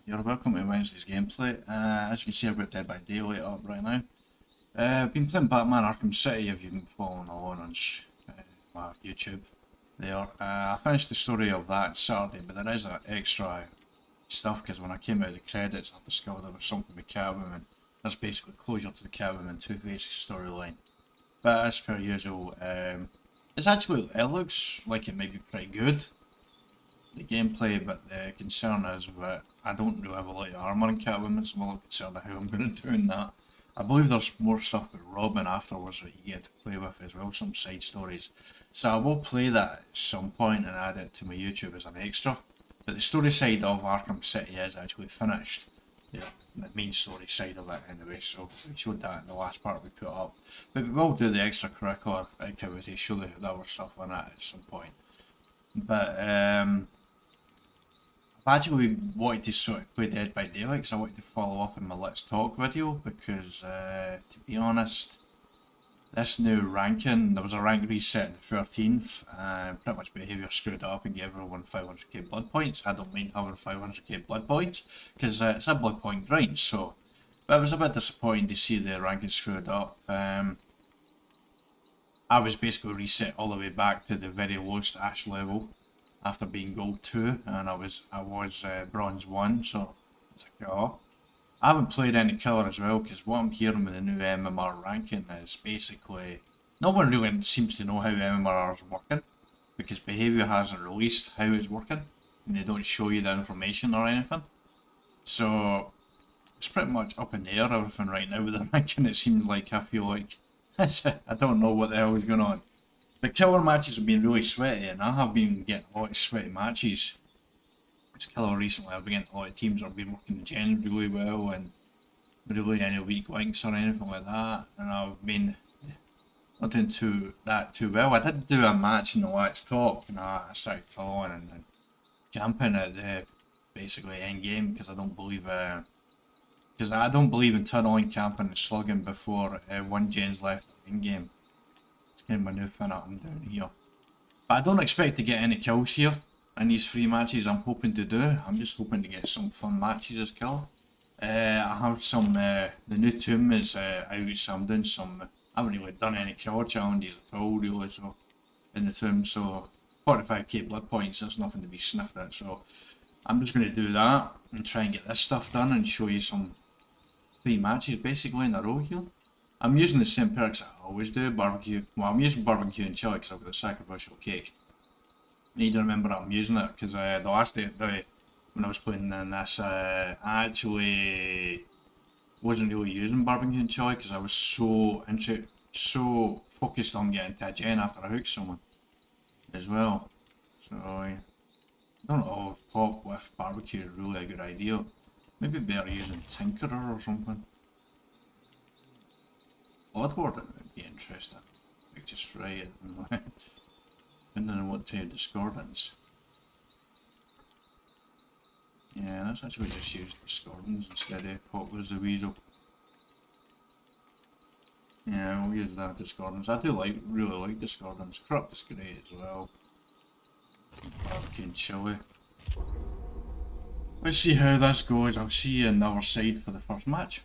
You're welcome to Wednesday's gameplay. As you can see, I've got Dead by Daylight up right now. I've been playing Batman Arkham City if you've been following along on my YouTube there. I finished the story of that Saturday, but there is extra stuff because when I came out of the credits, I discovered there was something with Catwoman. That's basically closure to the Catwoman Two-Face storyline. But as per usual, it looks like it might be pretty good, the gameplay, but the concern is that I don't really have a lot of armour in Catwoman, so I'm a little concerned of how I'm going to do in that. I believe there's more stuff with Robin afterwards that you get to play with as well, some side stories. So I will play that at some point and add it to my YouTube as an extra. But the story side of Arkham City is actually finished. Yeah, the main story side of it anyway, so we showed that in the last part we put up. But we will do the extracurricular activities, show the other stuff on that at some point. But I've actually wanted to sort of play Dead by Daylight because I wanted to follow up in my Let's Talk video because, to be honest, this new ranking, there was a rank reset in the 13th and pretty much Behaviour screwed up and gave everyone 500k blood points. I don't mind having 500k blood points because it's a blood point grind, so. But it was a bit disappointing to see the ranking screwed up. I was basically reset all the way back to the very lowest Ash level after being Gold 2, and I was Bronze 1, so it's like, oh. I haven't played any killer as well, because what I'm hearing with the new MMR ranking is basically, no one really seems to know how MMR is working, because Behaviour hasn't released how it's working, and they don't show you the information or anything. So, it's pretty much up in the air, everything right now with the ranking. It seems like, I feel like, I don't know what the hell is going on. The killer matches have been really sweaty, and I have been getting a lot of sweaty matches. This killer recently, I've been getting a lot of teams that have been working the gen really well, and really any weak links or anything like that, and I've been not doing too well. I did do a match in the Let's Talk, and I started talking and camping at the basically end game because I don't believe in tunneling, camping, and slugging before one gen's left in game. It's kind of my new thing I'm doing here. But I don't expect to get any kills here in these 3 matches I'm hoping to do. I'm just hoping to get some fun matches as killer. I have some, the new tomb is out, so I'm doing some, I haven't really done any killer challenges at all really, so, in the tomb, so 45k blood points, there's nothing to be sniffed at, so I'm just going to do that and try and get this stuff done and show you some 3 matches basically in a row here. I'm using the same perks I always do, barbecue. Well, I'm using barbecue and chili because I've got a sacrificial cake. I need to remember that I'm using it because the last day when I was playing in this, I actually wasn't really using barbecue and chili because I was so focused on getting to a gen after I hooked someone as well. So I don't know if pop with barbecue is really a good idea. Maybe better using Tinkerer or something. Blood Warden would be interesting. Like just fry it and depending on what type of discordance. Yeah, let's actually just use discordance instead of pop was the weasel. Yeah, we'll use that discordance. I do really like discordance. Corrupt is great as well. Barbecue and chili. Let's see how this goes. I'll see you on the other side for the first match.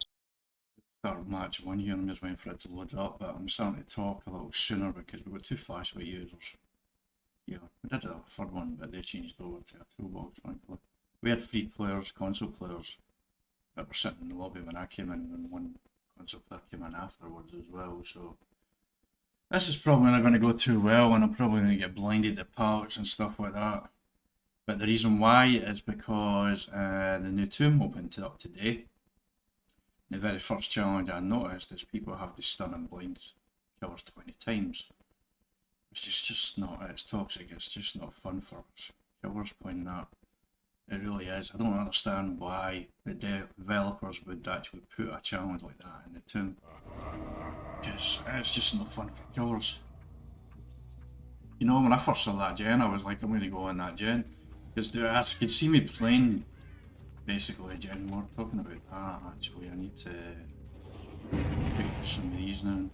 Start match 1 here, I'm just waiting for it to load up, but I'm starting to talk a little sooner because we've got 2 flashlight users. Yeah, we did have a third one, but they changed over to a toolbox, thankfully. We had 3 players, console players, that were sitting in the lobby when I came in, and 1 console player came in afterwards as well, so... This is probably not going to go too well, and I'm probably going to get blinded at pallets and stuff like that. But the reason why is because the new tomb opened up today. The very first challenge I noticed is people have to stun and blind killers 20 times. Which is just not, it's toxic, it's just not fun for killers playing that. It really is. I don't understand why the developers would actually put a challenge like that in the tomb. Because it's just not fun for killers. You know, when I first saw that gen, I was like, I'm going to go on that gen. Because they could see me playing basically a gen. We're talking about that actually. I need to pick some of these now.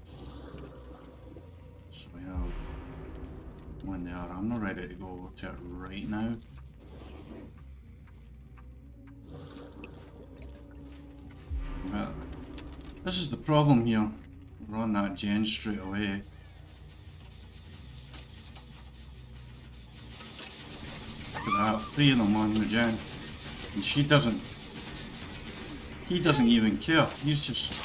So we have one there. I'm not ready to go to it right now. This is the problem here. We're on that gen straight away. Look at that, 3 of them on the gen. And he doesn't even care. He's just...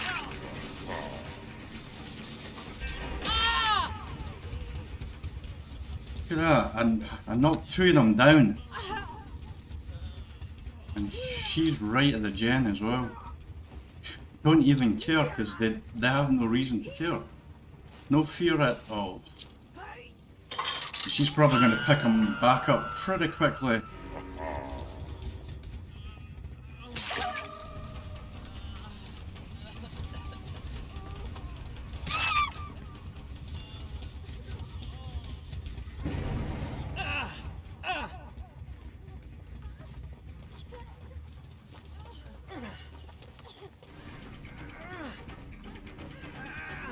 Look at that, and I knocked 2 of them down. And she's right at the gen as well. Don't even care, because they have no reason to care. No fear at all. She's probably going to pick him back up pretty quickly.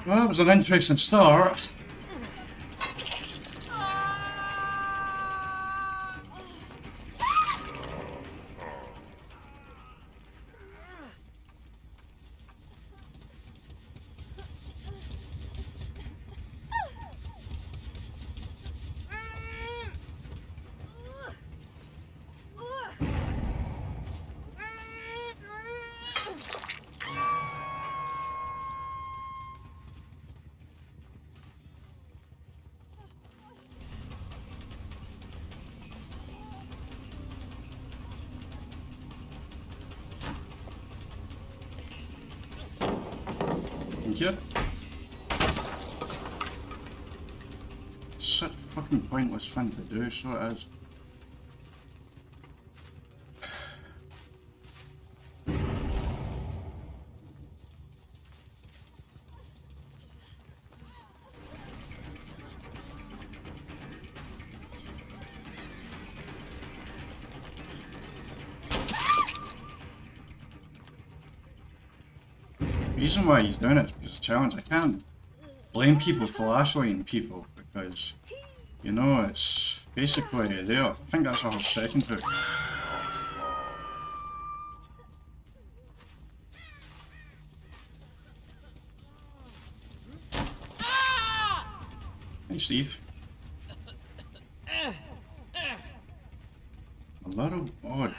Well, that was an interesting start. Thank you. Such a fucking pointless thing to do, so it is. The reason why he's doing it is because of the challenge. I can't blame people for flashlighting people because, you know, it's basically there. I think that's her second hook. Hey, Steve. A little odd.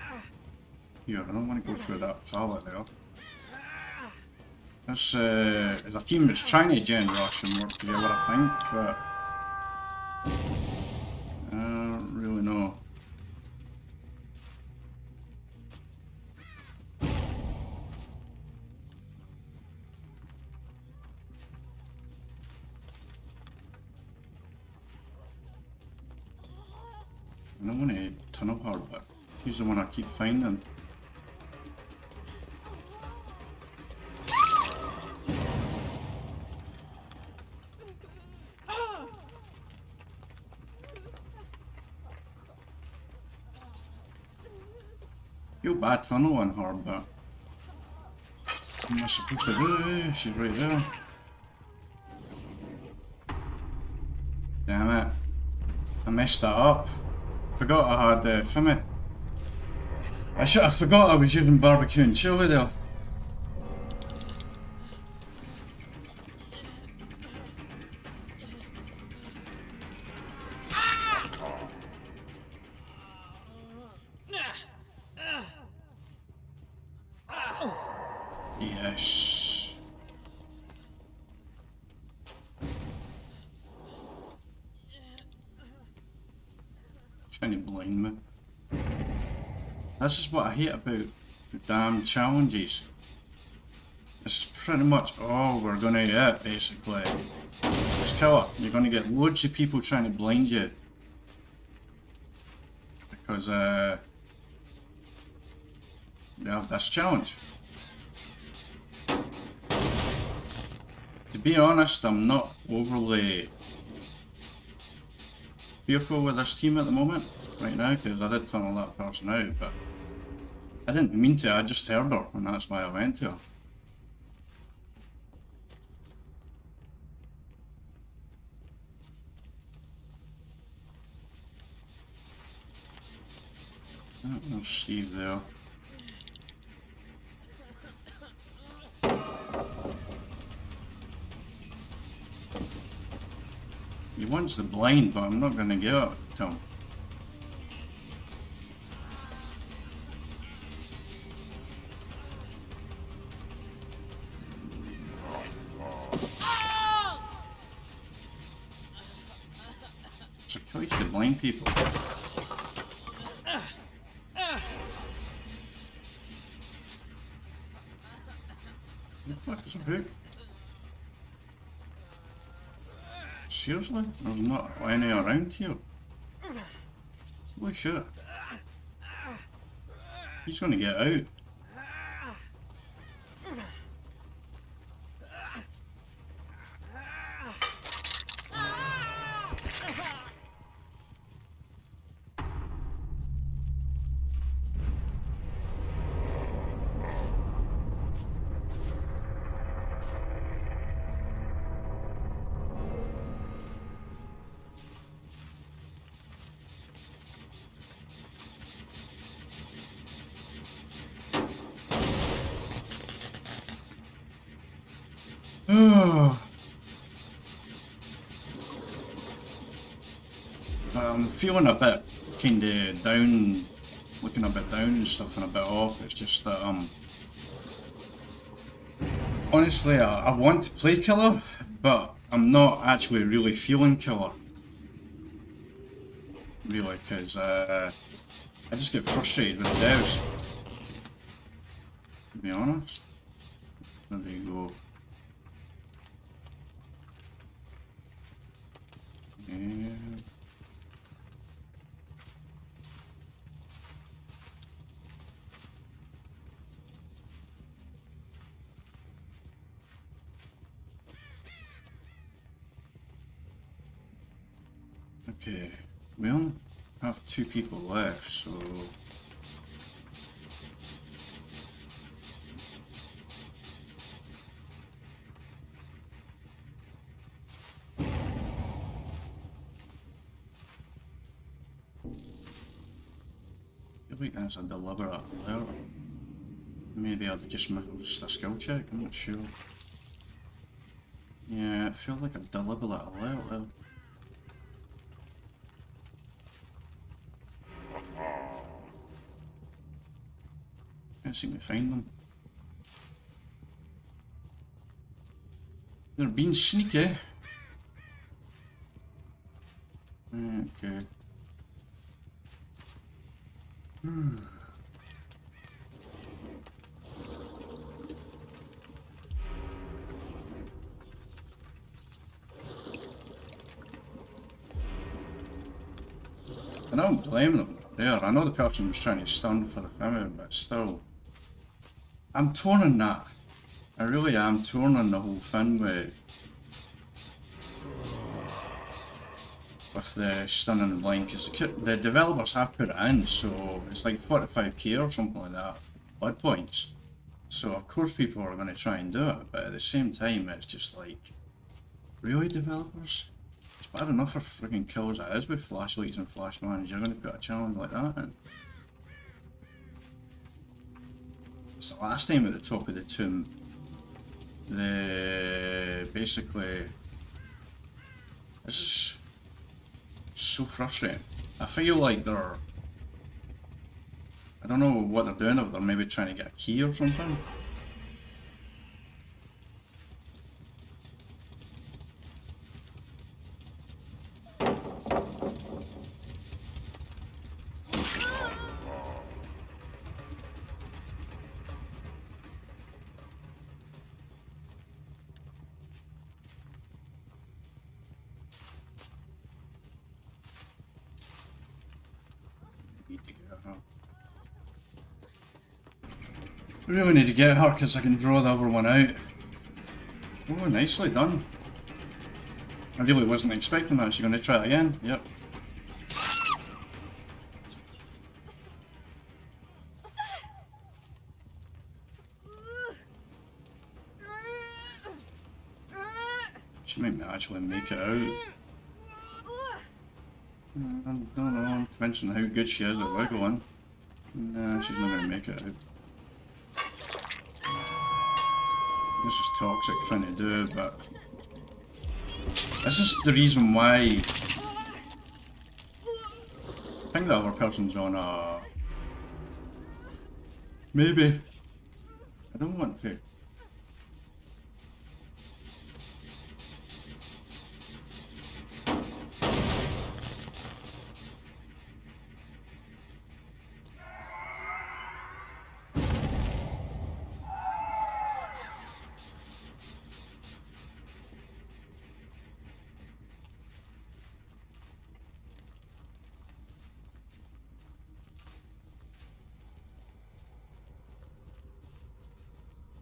Here, I don't want to go through that pallet there. This is a team that's trying to gen rush and work together, I think, but I don't really know. I don't want to tunnel her, but he's the one I keep finding. Feel bad tunneling her, but what am I supposed to do? She's right there. Damn it. I messed that up. Forgot I had Fimmy. I forgot I was using barbecue and chili there. Yes. Trying to blind me. This is what I hate about the damn challenges. This is pretty much all we're gonna get, basically. Just kill her. You're gonna get loads of people trying to blind you. Because, they have this challenge. To be honest, I'm not overly fearful with this team at the moment, right now, because I did tunnel that person out, but I didn't mean to, I just heard her, and that's why I went to her. Oh, there's Steve there. wants the blind, but I'm not going to give it to him. It's a choice to blind people. What is a hook? Seriously? There's not any around here. Holy shit. He's gonna get out. I'm feeling a bit kinda down, looking a bit down and stuff and a bit off. It's just that honestly I want to play killer, but I'm not actually really feeling killer. Really, because I just get frustrated with the devs, to be honest. There you go. Yeah. Okay, we only have 2 people left, so I think that's a deliberate alert. Maybe I've just missed a skill check, I'm not sure. Yeah, it felt like a deliberate alert there. Can't seem to find them. They're being sneaky. Okay. I don't blame them there. I know the person was trying to stun for the family, but still. I'm torn on that. I really am torn on the whole thing with the stunning and blind, because the developers have put it in, so it's like 45k or something like that, blood points. So of course people are going to try and do it, but at the same time it's just like, really developers? It's bad enough for frigging kills it is with flashlights and flashbangs, you're going to put a challenge like that in. It's the last time at the top of the tomb, basically, this is so frustrating. I feel like I don't know what they're doing, if they're maybe trying to get a key or something. I really need to get her because I can draw the other one out. Oh, nicely done. I really wasn't expecting that. She's going to try it again. Yep. She might actually make it out. I don't know, mention how good she is at wiggling. Nah, she's not going to make it out. This is toxic thing to do, but This is the reason why I think the other person's on a... Maybe. I don't want to.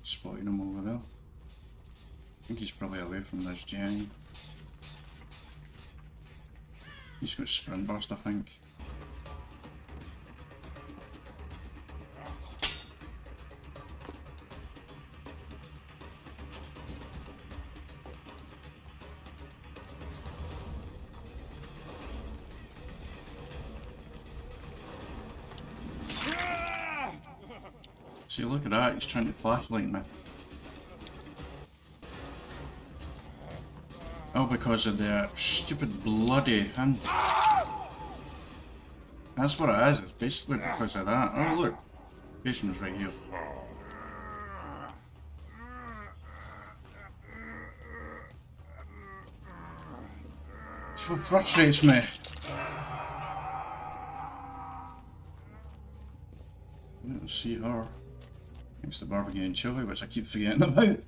Spotting him over there. I think he's probably away from this gen. He's got sprint burst, I think. See, look at that, he's trying to flashlight me. Oh, because of the stupid bloody hand. That's what it is, it's basically because of that. Oh look, basement's right here. It's what frustrates me. Let's see her. Thanks to barbecue and chili, which I keep forgetting about.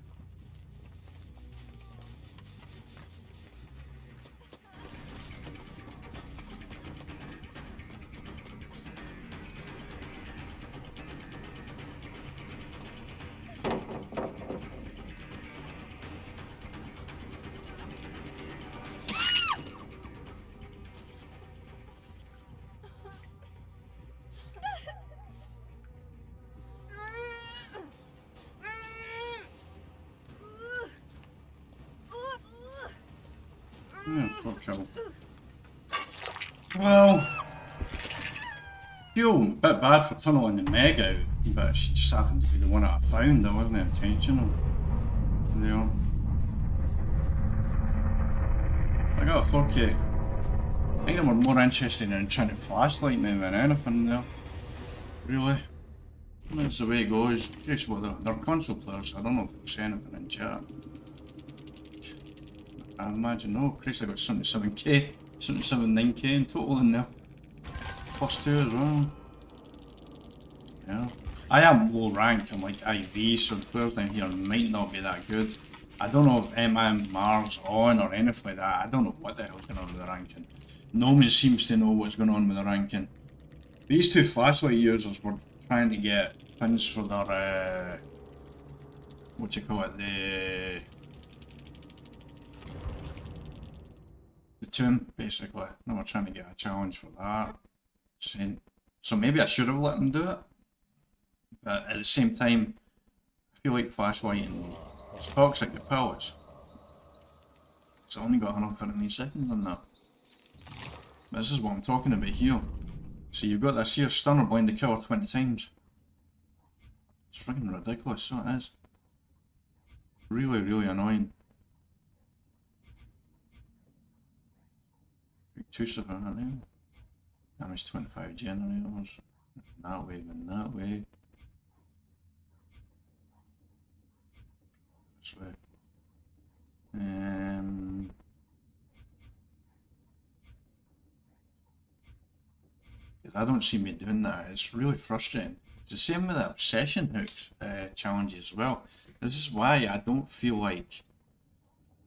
Yeah, fuck hell. Well, feel a bit bad for tunneling the Meg out, but she just happened to be the one that I found. That wasn't intentional. There. I got a 4K. I think they were more interested in trying to flashlight me than anything there. Really. That's the way it goes. Just well, they're console players, so I don't know if they'll say anything in chat. I imagine, oh Christ, I got 77k, 79k in total in there. Plus 2 as well. Yeah. I am low rank, I'm like IV, so the player thing here might not be that good. I don't know if MMR's on or anything like that. I don't know what the hell's going on with the ranking. No one seems to know what's going on with the ranking. These two flashlight users were trying to get pins for their, what you call it, the tomb, basically. They were trying to get a challenge for that. So maybe I should have let them do it. But at the same time, I feel like flashlighting is toxic to pellets. It's only got 130 seconds on that. But this is what I'm talking about here. So you've got this here stunner blind to kill her 20 times. It's freaking ridiculous, so it is. Really, really annoying. 2 7 damage 25 generators. That way, then that way. This way. I don't see me doing that. It's really frustrating. It's the same with the obsession hooks challenges as well. This is why I don't feel like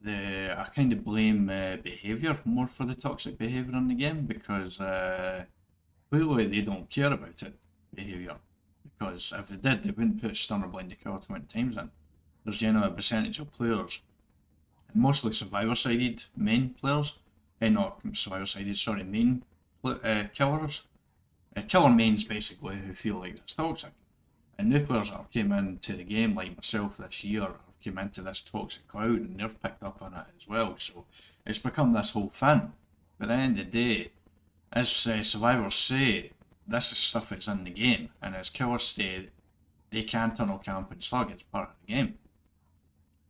I kind of blame Behaviour more for the toxic behaviour in the game, because clearly they don't care about it, Behaviour. Because if they did, they wouldn't put Stunner Blind to Kill 20 times in. There's generally a percentage of players, mostly survivor-sided main players, not survivor-sided, sorry, main killers. Killer mains basically who feel like that's toxic. And new players that have came into the game, like myself this year, came into this toxic cloud and they've picked up on it as well, so it's become this whole thing. But at the end of the day, as survivors say, this is stuff that's in the game, and as killers say, they can tunnel camp and slug, it's part of the game.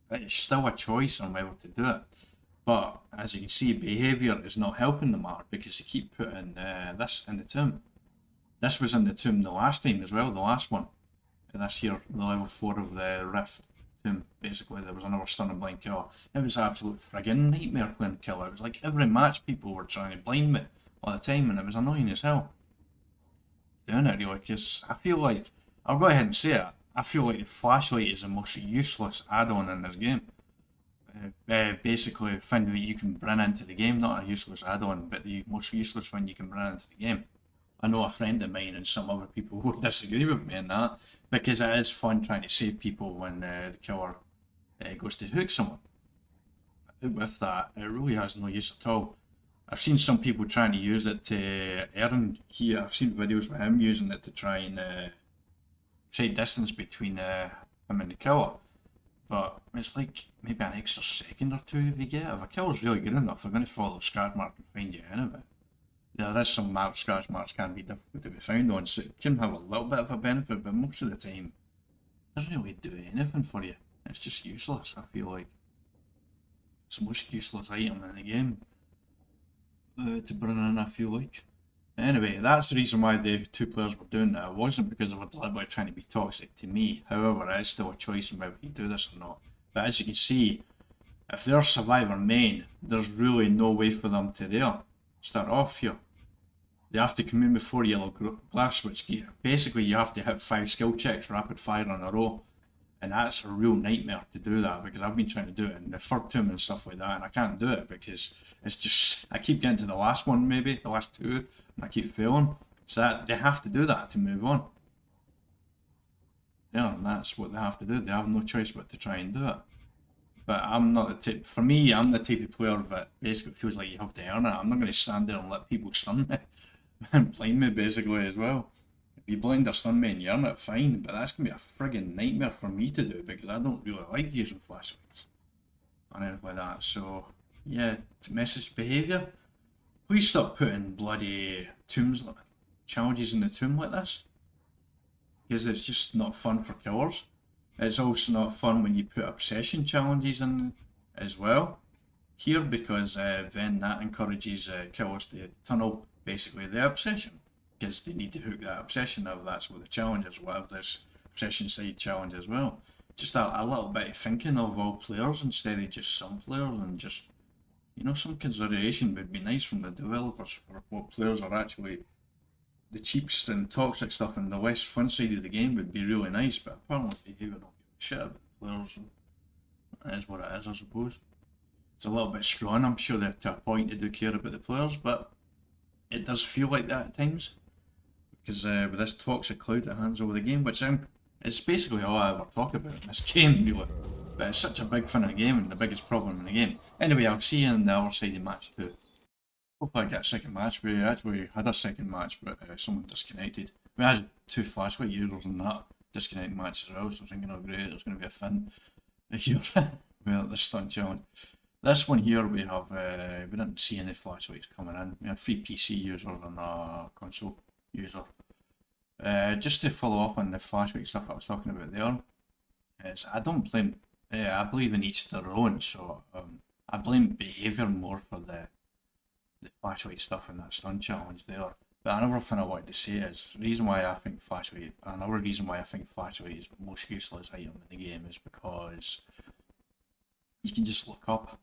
But it's still a choice on whether to do it. But as you can see, Behaviour is not helping the matter because they keep putting this in the tomb. This was in the tomb the last time as well, the last one. And this here, the level 4 of the Rift tomb, basically, there was another stunning blind killer. It was absolute friggin' nightmare playing killer. It was like every match people were trying to blind me all the time, and it was annoying as hell. Doing it really, because I feel like, I'll go ahead and say it, I feel like the flashlight is the most useless add-on in this game. Basically, thing that you can bring into the game, not a useless add-on, but the most useless thing you can bring into the game. I know a friend of mine and some other people will disagree with me on that, because it is fun trying to save people when the killer goes to hook someone. With that, it really has no use at all. I've seen some people trying to use it to earn key. I've seen videos of him using it to try and trade distance between him and the killer. But it's like maybe an extra second or two if you get it. If a killer's really good enough, they're going to follow the scratch mark and find you anyway. There is some map scratch marks can be difficult to be found on, so it can have a little bit of a benefit, but most of the time, it doesn't really do anything for you. It's just useless, I feel like. It's the most useless item in the game to bring in, I feel like. Anyway, that's the reason why the two players were doing that. It wasn't because they were deliberately trying to be toxic to me. However, it is still a choice on whether you do this or not. But as you can see, if they're Survivor main, there's really no way for them to start off here. They have to come in before yellow glass, which basically you have to hit 5 skill checks rapid fire in a row. And that's a real nightmare to do that, because I've been trying to do it in the third tomb and stuff like that, and I can't do it because it's just, I keep getting to the last one maybe, the last two, and I keep failing. So that, they have to do that to move on. Yeah, and that's what they have to do. They have no choice but to try and do it. But I'm not the type, for me, I'm the type of player that basically feels like you have to earn it. I'm not going to stand there and let people stun me and blind me basically as well. If you blind or stun me and you earn it, fine, but that's going to be a friggin' nightmare for me to do because I don't really like using flashlights or anything like that. So, yeah, message Behaviour. Please stop putting bloody tombs, challenges in the tomb like this, because it's just not fun for killers. It's also not fun when you put obsession challenges in as well here, because then that encourages killers to tunnel basically the obsession, because they need to hook that obsession if that's what the challenge is, whatever this obsession side challenge as well. Just a little bit of thinking of all players instead of just some players, and just, you know, some consideration would be nice from the developers for what players are actually, the cheapest and toxic stuff and the less fun side of the game would be really nice, but apparently Behaviour don't give a shit about the players. That is what it is, I suppose. It's a little bit strong, I'm sure that to a point they do care about the players, but it does feel like that at times, because with this toxic cloud that hangs over the game, which it's basically all I ever talk about in this game really, but it's such a big fun in the game and the biggest problem in the game. Anyway, I'll see you on the other side of match 2. Hopefully I get a second match. We actually had a second match, but someone disconnected. We had 2 flashlight users in that disconnected match as well, so I was thinking, oh great, there's going to be a fin here. Well, this stun challenge. This one here we have, we didn't see any flashlights coming in. We had 3 PC users and a console user. Just to follow up on the flashlight stuff I was talking about there, I don't blame, I believe in each their own, so I blame Behaviour more for the flashlight stuff and that stun challenge there. But another thing I wanted to say is, another reason why I think flashlight is the most useless item in the game is because you can just look up.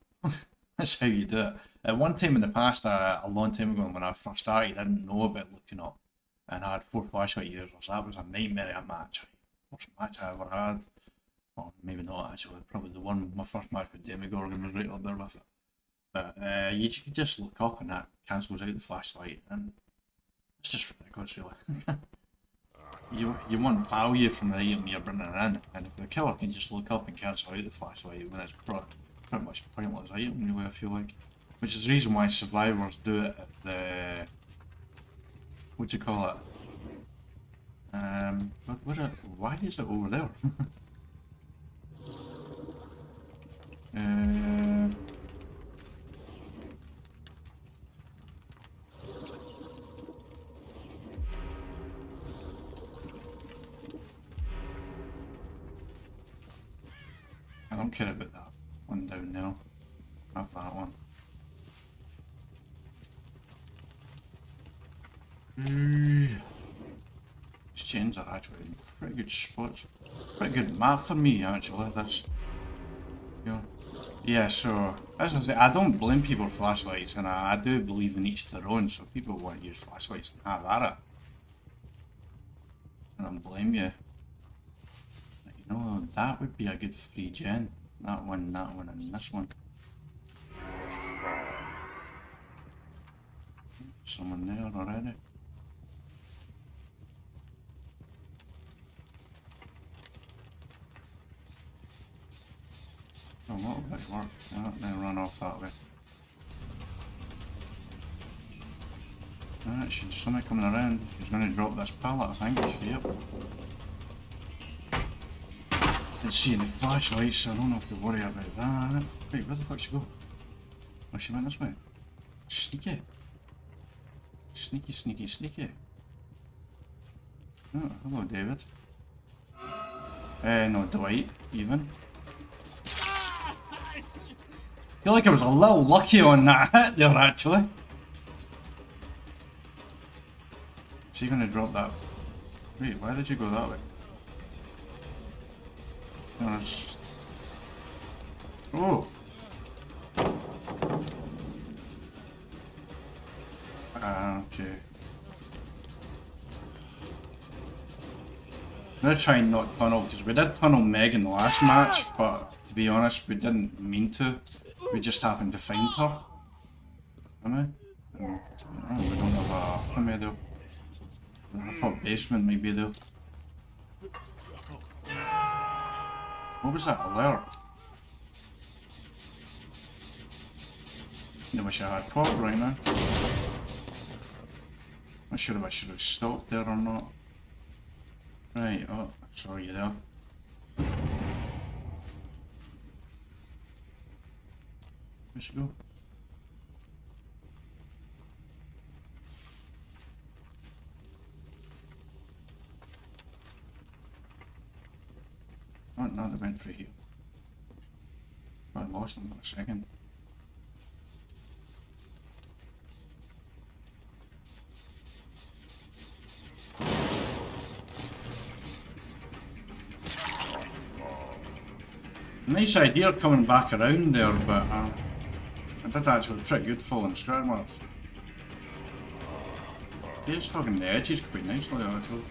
That's how you do it. At one time in the past, a long time ago when I first started, I didn't know about looking up, and I had 4 flashlight users. That was a nightmare of a match. Worst match I ever had. Well, maybe not actually, probably the one, my first match with Demigorgon was right up there with it. But you can just look up and that cancels out the flashlight, and it's just ridiculous really. You want value from the item you're bringing in, and if the killer can just look up and cancel out the flashlight, when it's pretty much a pointless item really, I feel like. Which is the reason why survivors do it at the, what do you call it? Why is it over there? I don't care about that one down there. have that one. These chains are actually in pretty good spots. Pretty good map for me, actually, this. Yeah, so, as I say, I don't blame people for flashlights, and I do believe in each their own, so people want to use flashlights and have at it. I don't blame you. But, you know, that would be a good free gen. That one, and this one. Someone there already. Oh, a little bit of work. Oh, then run off that way. Alright, she's somebody coming around. He's going to drop this pallet, I think. Yep. Didn't see any flashlights, so I don't have to worry about that. Wait, where the fuck she go? Oh, she went this way. Sneaky. Sneaky, sneaky, sneaky. Oh, hello, David. No, Dwight, even. I feel like I was a little lucky on that hit there, actually. Is he going to drop that? Wait, why did you go that way? Oh! Okay. I'm going to try and not tunnel, because we did tunnel Meg in the last match, but to be honest, we didn't mean to. We just happened to find her. Am I? We don't have a... Am I though? I thought basement might be there. What was that alert? I wish I had pop right now. Not sure if I should have stopped there or not. Right, oh, I saw you there. Where'd she go? Oh, no, they went through here. I lost them for a second. Nice idea coming back around there, but I did actually pretty good following straight marks. He's hugging the edges quite nicely, actually.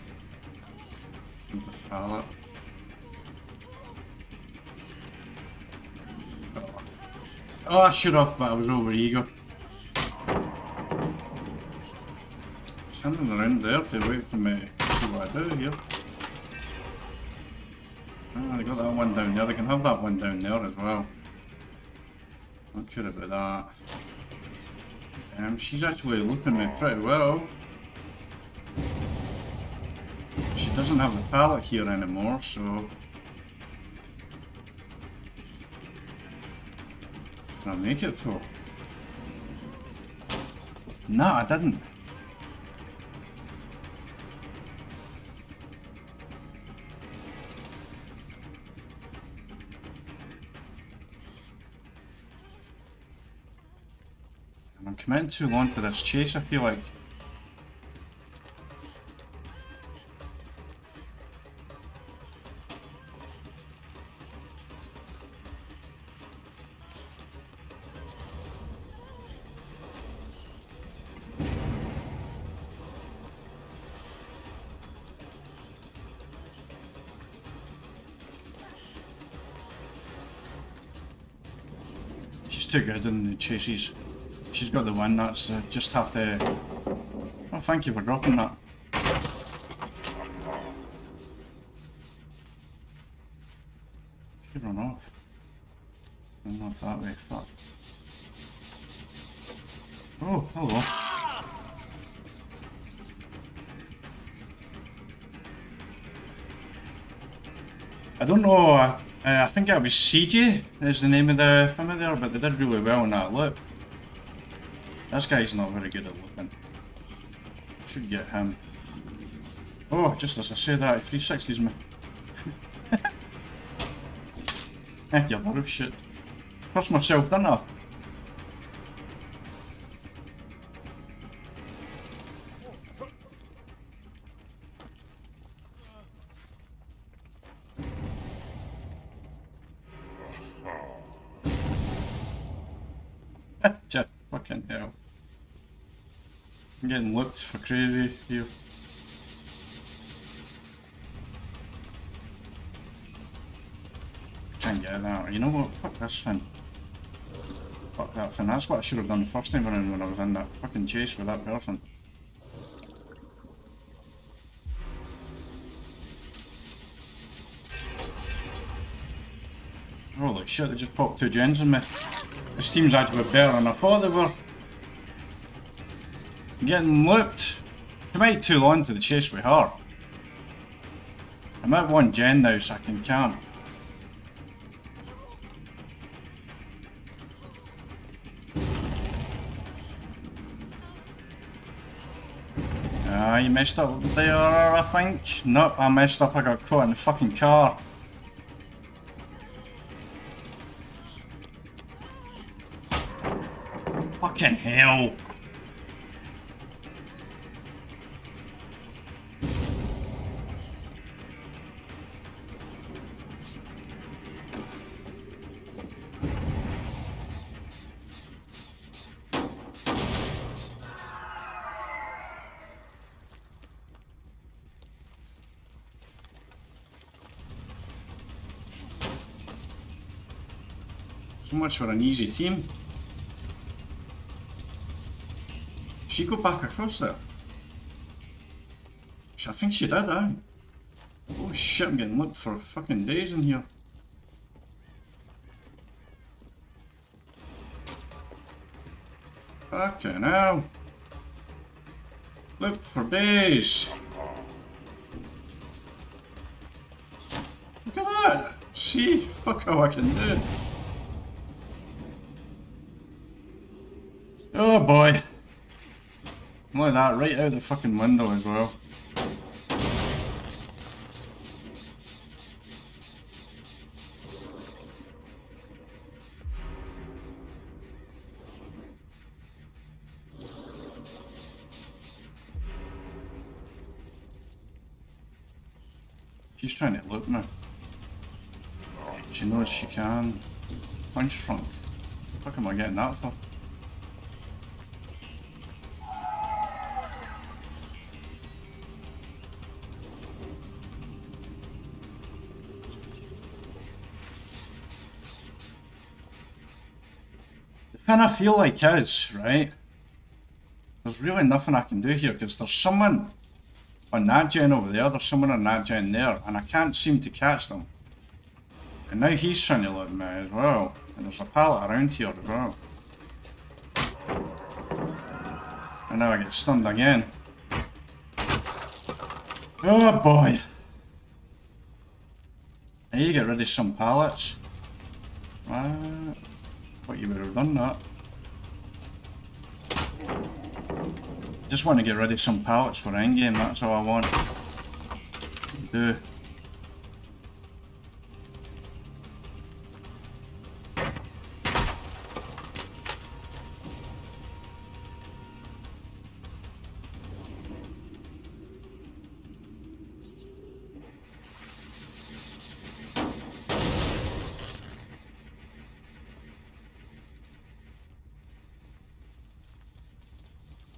Pallet. Oh, I should have, but I was over eager. Standing around there to wait for me to see what I do here. Oh, I got that one down there. I can have that one down there as well. Not sure about that. She's actually looking at me pretty well. She doesn't have the pallet here anymore, so... Can I make it for? No, I didn't. I'm committing too long to this chase, I feel like. She's too good in the chases. She's got the win, that's just have to... Oh, thank you for dropping that. Should run off. Run off that way, fuck. Oh, hello. I don't know, I think it was CJ is the name of the family there, but they did really well in that loop. This guy's not very good at looking. Should get him. Oh, just as I say that, 360's me. You little shit. Crossed myself, didn't I? Fucking hell. I'm getting looked for crazy here. Can't get that. You know what? Fuck this thing. Fuck that thing. That's what I should have done the first time around when I was in that fucking chase with that person. Holy shit, they just popped 2 gens on me. This team's actually better than I thought they were. I'm getting looped. It might too long to the chase with her. I'm at 1 gen now, so I can camp. You messed up there, I think. Nope, I messed up, I got caught in the fucking car. Fucking hell. So much for an easy team. She go back across there? I think she did, eh? Oh shit, I'm getting looked for fucking days in here. Fucking hell. Look for days. Look at that. See? Fuck how I can do. Oh boy. Look at that, right out the fucking window as well. She's trying to look me. She knows she can. Punch trunk. What the fuck am I getting that for? The thing I feel like is, right? There's really nothing I can do here because there's someone on that gen over there, there's someone on that gen there, and I can't seem to catch them. And now he's trying to look at me as well. And there's a pallet around here as well. And now I get stunned again. Oh boy! I need to get rid of some pallets. Thought you would have done that. Just want to get rid of some pallets for endgame, that's all I want to do.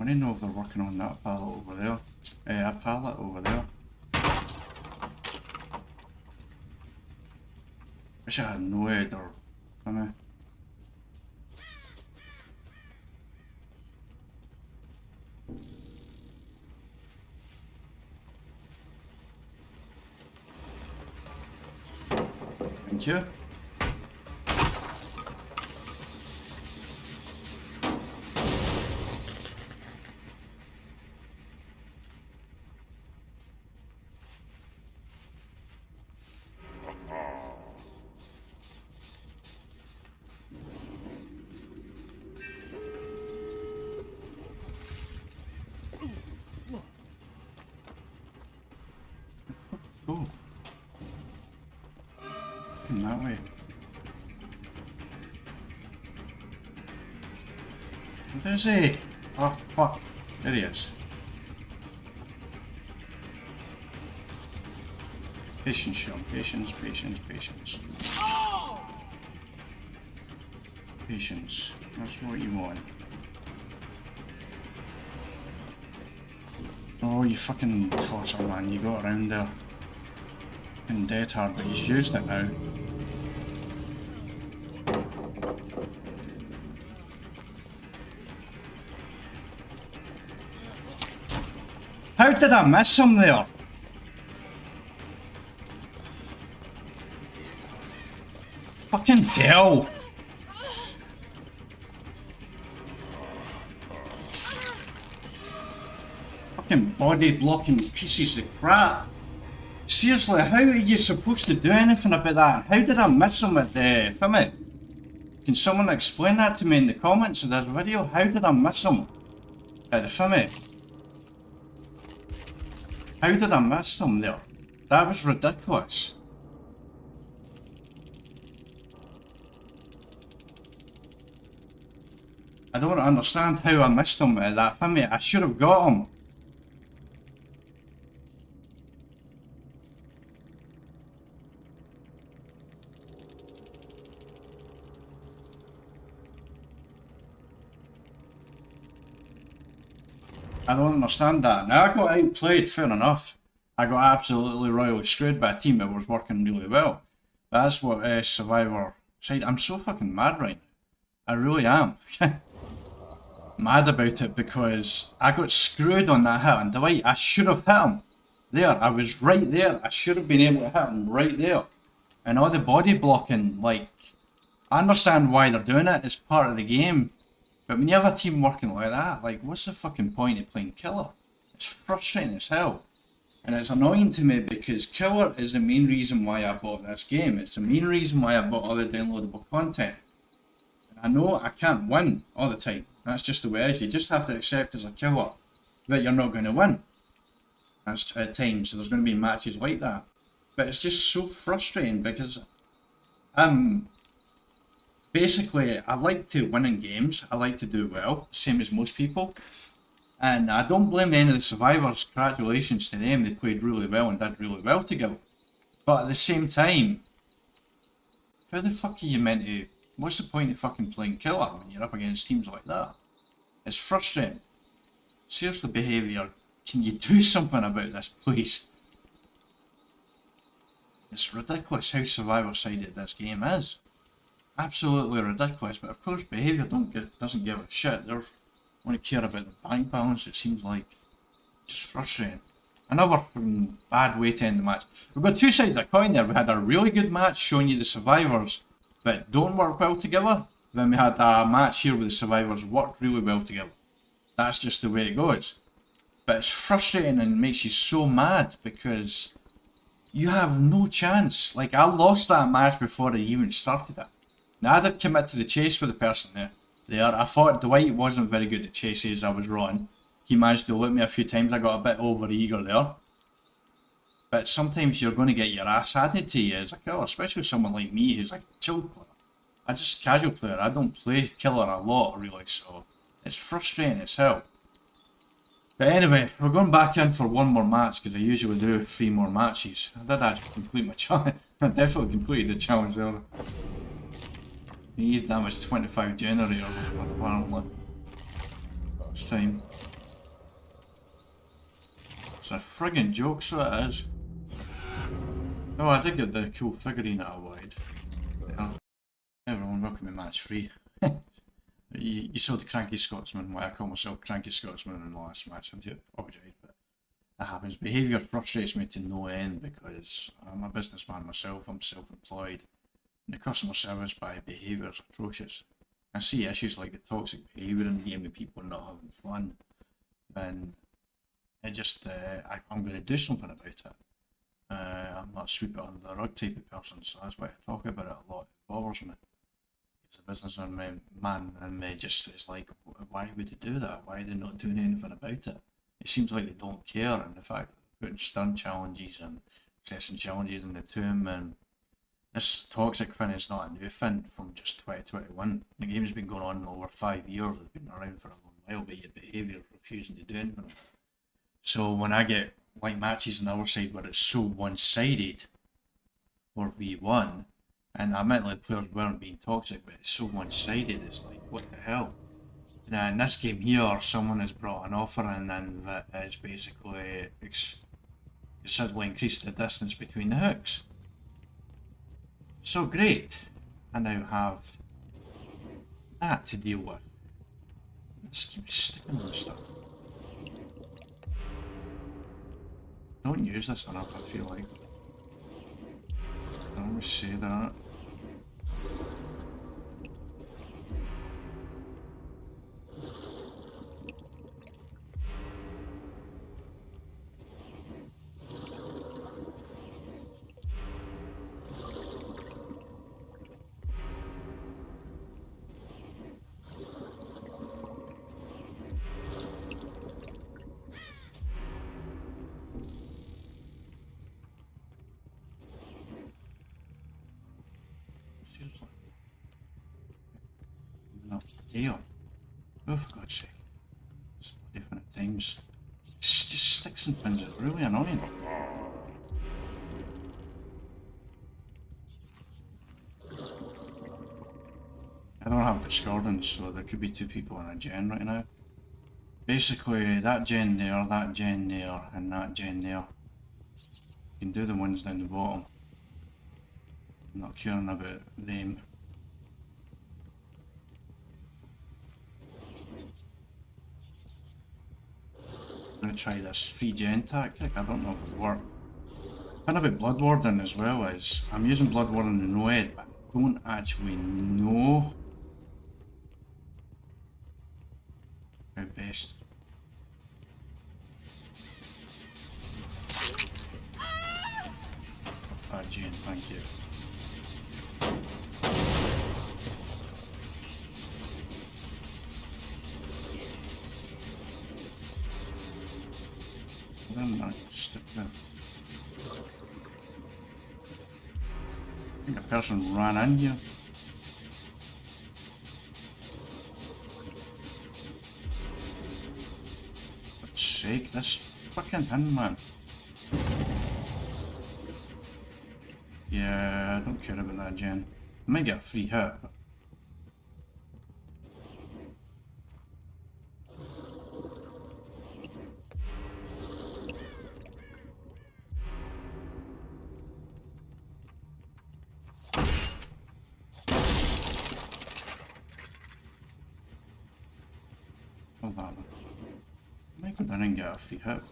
I don't know if they're working on that pallet over there. A pallet over there. Wish I had NoEd or something. Thank you. Oh. In that way. Where is he? Oh fuck. There he is. Patience, Sean. Patience, patience, patience. Patience. That's what you want. Oh, you fucking tosser, man. You got around there. Fucking dead hard, but he's used it now. How did I miss him there? Fucking hell! Fucking body blocking pieces of crap. Seriously, how are you supposed to do anything about that? How did I miss him at the Fimmy? Can someone explain that to me in the comments of this video? How did I miss him at the Fimmy? How did I miss him there? That was ridiculous. I don't understand how I missed him at that Fimmy. I should have got him. I don't understand that. Now, I got outplayed, fair enough. I got absolutely royally screwed by a team that was working really well. That's what Survivor said. I'm so fucking mad right now. I really am. Mad about it because I got screwed on that hit on Dwight. I should have hit him. There, I was right there. I should have been able to hit him right there. And all the body blocking, like, I understand why they're doing it. It's part of the game. But when you have a team working like that, like, what's the fucking point of playing Killer? It's frustrating as hell. And it's annoying to me because Killer is the main reason why I bought this game. It's the main reason why I bought all the downloadable content. And I know I can't win all the time. That's just the way it is. You just have to accept as a Killer that you're not going to win. That's at times. So there's going to be matches like that. But it's just so frustrating because basically, I like to win in games. I like to do well, same as most people. And I don't blame any of the survivors. Congratulations to them. They played really well and did really well together. But at the same time, how the fuck are you meant to... What's the point of fucking playing Killer when you're up against teams like that? It's frustrating. Seriously, Behaviour, can you do something about this, please? It's ridiculous how survivor-sided this game is. Absolutely ridiculous, but of course Behaviour doesn't give a shit. They only care about the bank balance, it seems like. Just frustrating. Another bad way to end the match. We've got two sides of the coin there. We had a really good match showing you the survivors that don't work well together. Then we had a match here where the survivors worked really well together. That's just the way it goes. But it's frustrating and makes you so mad because you have no chance. Like, I lost that match before I even started it. Now, I did commit to the chase with the person there. I thought Dwight wasn't very good at chases, I was wrong. He managed to loot me a few times, I got a bit over eager there. But sometimes you're going to get your ass handed to you as a killer, especially someone like me who's like a chill player. I'm just a casual player, I don't play Killer a lot really, so it's frustrating as hell. But anyway, we're going back in for one more match because I usually do 3 more matches. I did actually complete my challenge. I definitely completed the challenge there. Need that was 25 generators apparently. This time. It's a friggin' joke, so it is. Oh, I did get the cool figurine that I wanted. Yeah. Everyone, welcome to match 3. You saw the cranky Scotsman, why I call myself cranky Scotsman in the last match. I do apologise, but that happens. Behaviour frustrates me to no end because I'm a businessman myself, I'm self-employed. And the customer service by Behaviour is atrocious. I see issues like the toxic behaviour in the game with people not having fun. And it just, I'm going to do something about it. I'm not sweep it under the rug type of person, so that's why I talk about it a lot. It bothers me. It's a businessman man, and it's like, why would they do that? Why are they not doing anything about it? It seems like they don't care, and the fact that they're putting stun challenges and assessing challenges in the tomb, and this toxic thing is not a new thing from just 2021. The game's been going on over 5 years, it's been around for a long while, but your Behaviour refusing to do anything. So when I get like matches on the other side where it's so one-sided for V1, and I meant like players weren't being toxic, but it's so one-sided, it's like, what the hell? Now, in this game here, someone has brought an offering in that is basically considerably increased the distance between the hooks. So great! I now have that to deal with. Let's keep sticking on stuff. Don't use this enough, I feel like. I always say that. Seriously. No, Gideon. Oh, for God's sake. It's different times. Just sticks and pins are really annoying. I don't have discordance, so there could be two people in a gen right now. Basically, that gen there, and that gen there. You can do the ones down the bottom. I'm not caring about them. I'm going to try this free gen tactic. I don't know if it'll work. The thing about Blood Warden as well is I'm using Blood Warden and NoEd, but I don't actually know how best. Gen, thank you. Then I stick there. I think a person ran in here. For God's sake, this fucking thing, man. Yeah, I don't care about that gen. I might get a free hit, but... Hold on. I might go down and get a free hit.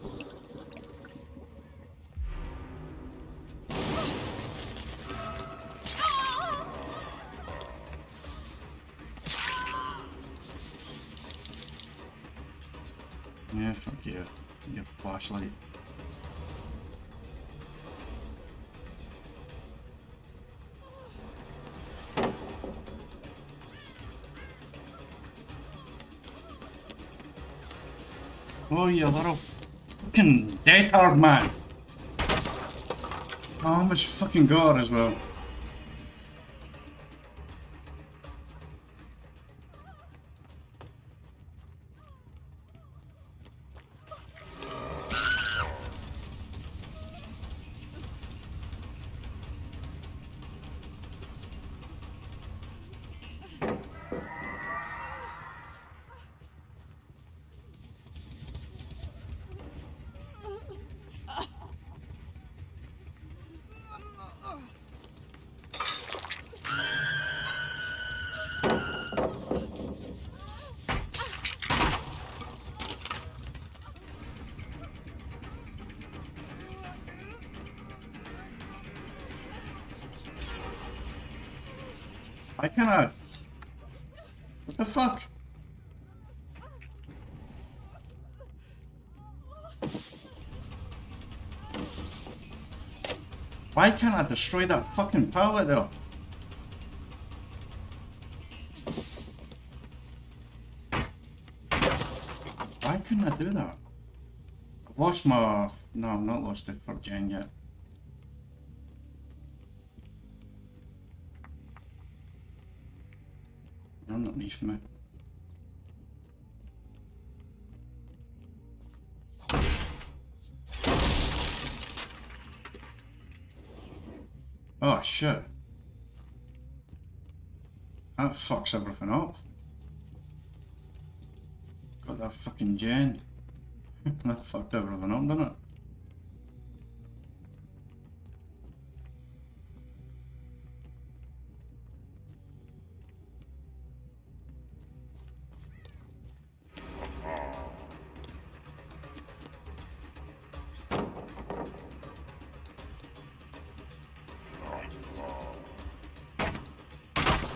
Yeah, fuck yeah. Your flashlight. Oh, you little fucking deathard man! Oh, I almost fucking got her as well. I cannot. What the fuck? Why can't I destroy that fucking pallet though? Why couldn't I do that? I've lost my... No, I've not lost it for gen yet. Underneath me. Oh shit. That fucks everything up. that fucking gen. That fucked everything up, didn't it?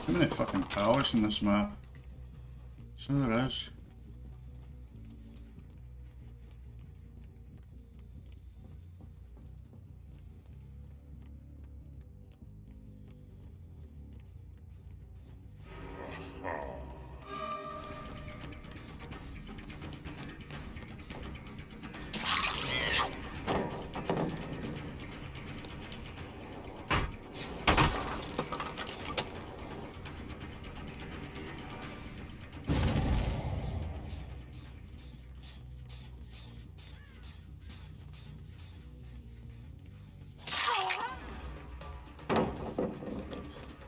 How many fucking powers in this map? So there is.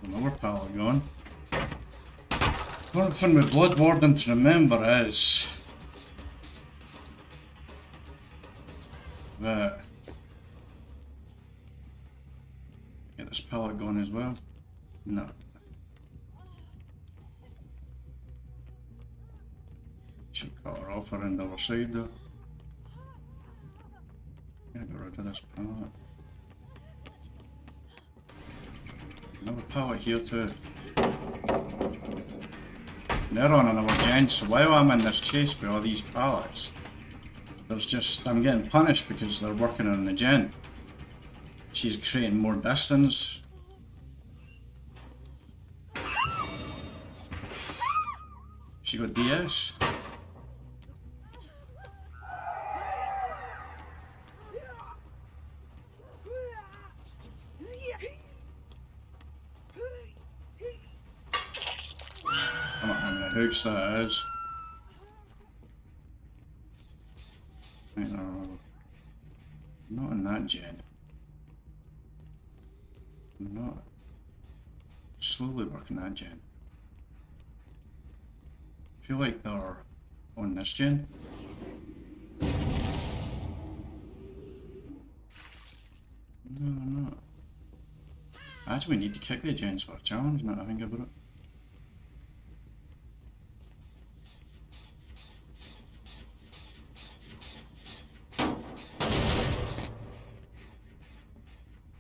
Another pal gone. One thing with Blood Warden to remember is that get this pallet going as well. No. Should cut her off around the other side though. Gotta get rid of this pallet. Another pallet here too. They're on another gen, so while I'm in this chase with all these pallets, there's just, I'm getting punished because they're working on the gen. She's creating more distance. She got DS. I don't know how many hooks that is. Right, no, not in that gen. I'm not slowly working that gen. I feel like they're on this gen. No, they're not. I actually need to kick the gens for a challenge now that I think about it.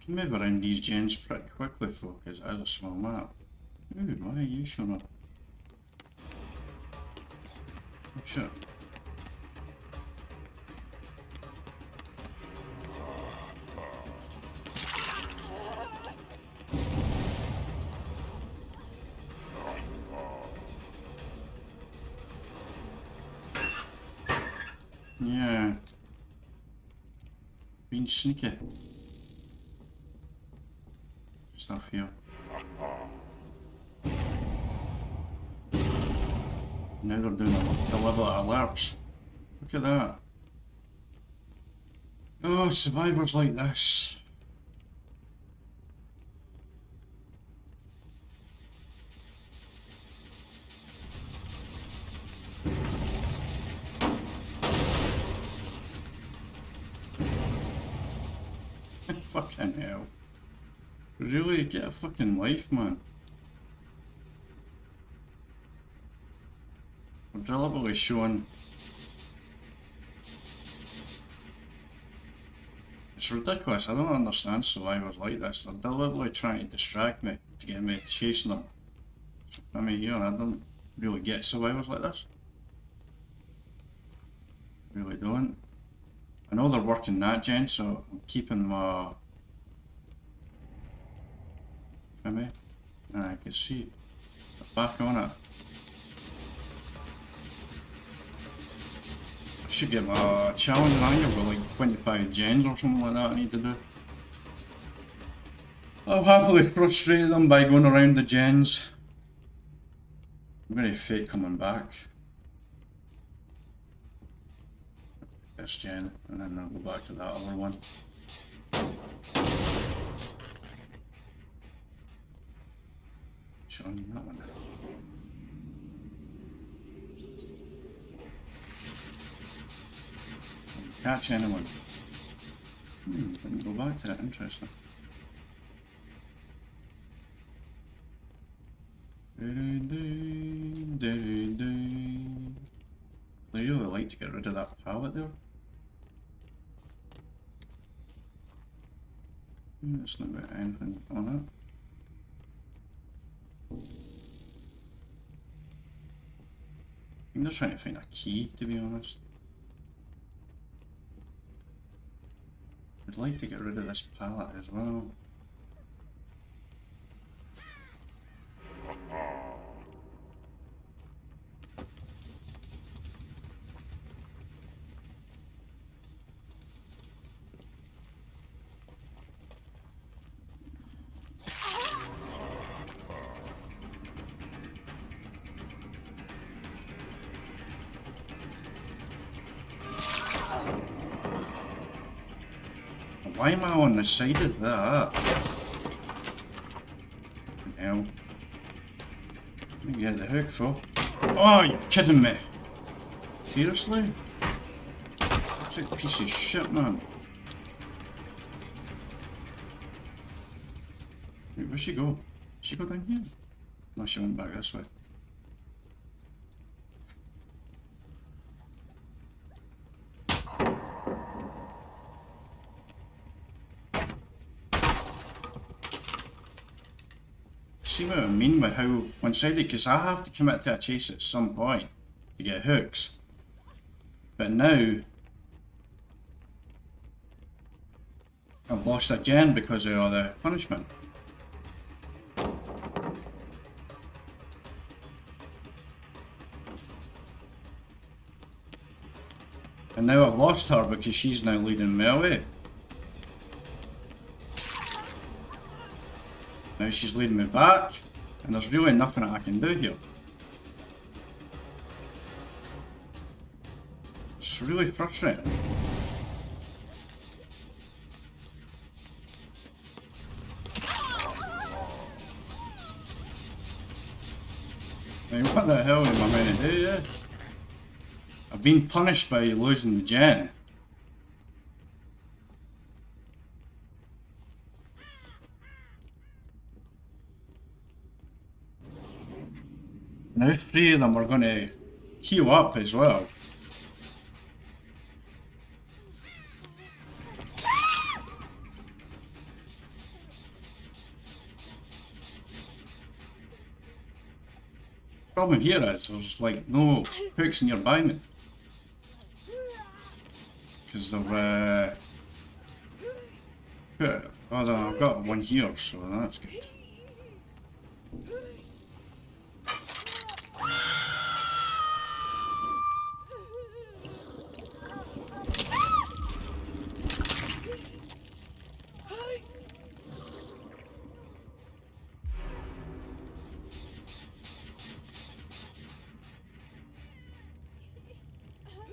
Can move around these gens pretty quickly folk, as it is a small map. Ooh, why are you showing up? Oh shit. Yeah. Being sneaky. Stuff here. Now they're doing the level alerts. Look at that. Oh, survivors like this. Fucking hell. Really? Get a fucking life, man. We're deliberately showing. It's ridiculous. I don't understand survivors like this. They're deliberately trying to distract me to get me chasing them. I mean, you know, I don't really get survivors like this. Really don't. I know they're working that gen, so I'm keeping my. I mean, I can see. Back on it. I should get my challenge angle with like 25 gens or something like that I need to do. I'll happily frustrate them by going around the gens. I'm going to fake coming back. This gen, and then I'll go back to that other one. Showing that one. catch anyone. Didn't go back to it, interesting. They really like to get rid of that pallet there. It's not got anything on it. I think they're trying to find a key, to be honest. I'd like to get rid of this pallet as well. Why am I on the side of that? Hell. Let me get the hook for. Oh, you're kidding me! Seriously? That's a piece of shit, man. Wait, where'd she go? Did she go down here? No, she went back this way. See what I mean by how one-sided, because I have to commit to a chase at some point to get hooks. But now I've lost a gen because of all the punishment. And now I've lost her because she's now leading me away. Now she's leading me back, and there's really nothing that I can do here. It's really frustrating. Now what the hell am I meant to do, yeah? I've been punished by losing the gen. Now 3 of them are going to heal up as well. Problem here is there's like no hooks nearby me. Because they've put, oh, I've got one here, so that's good.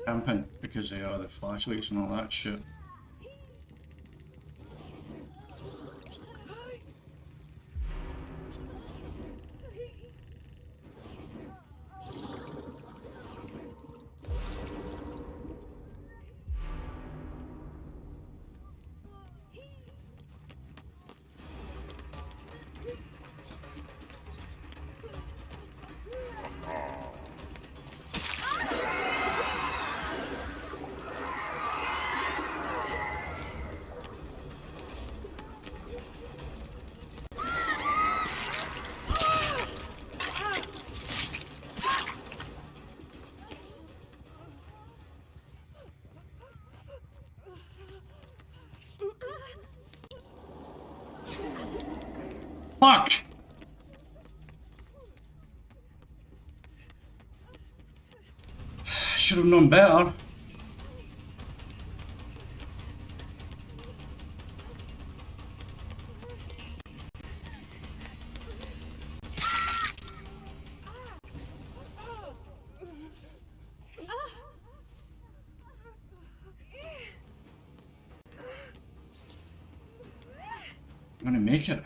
Camping because they are the flashlights and all that shit. Fuck! Should have known better. I'm gonna make it.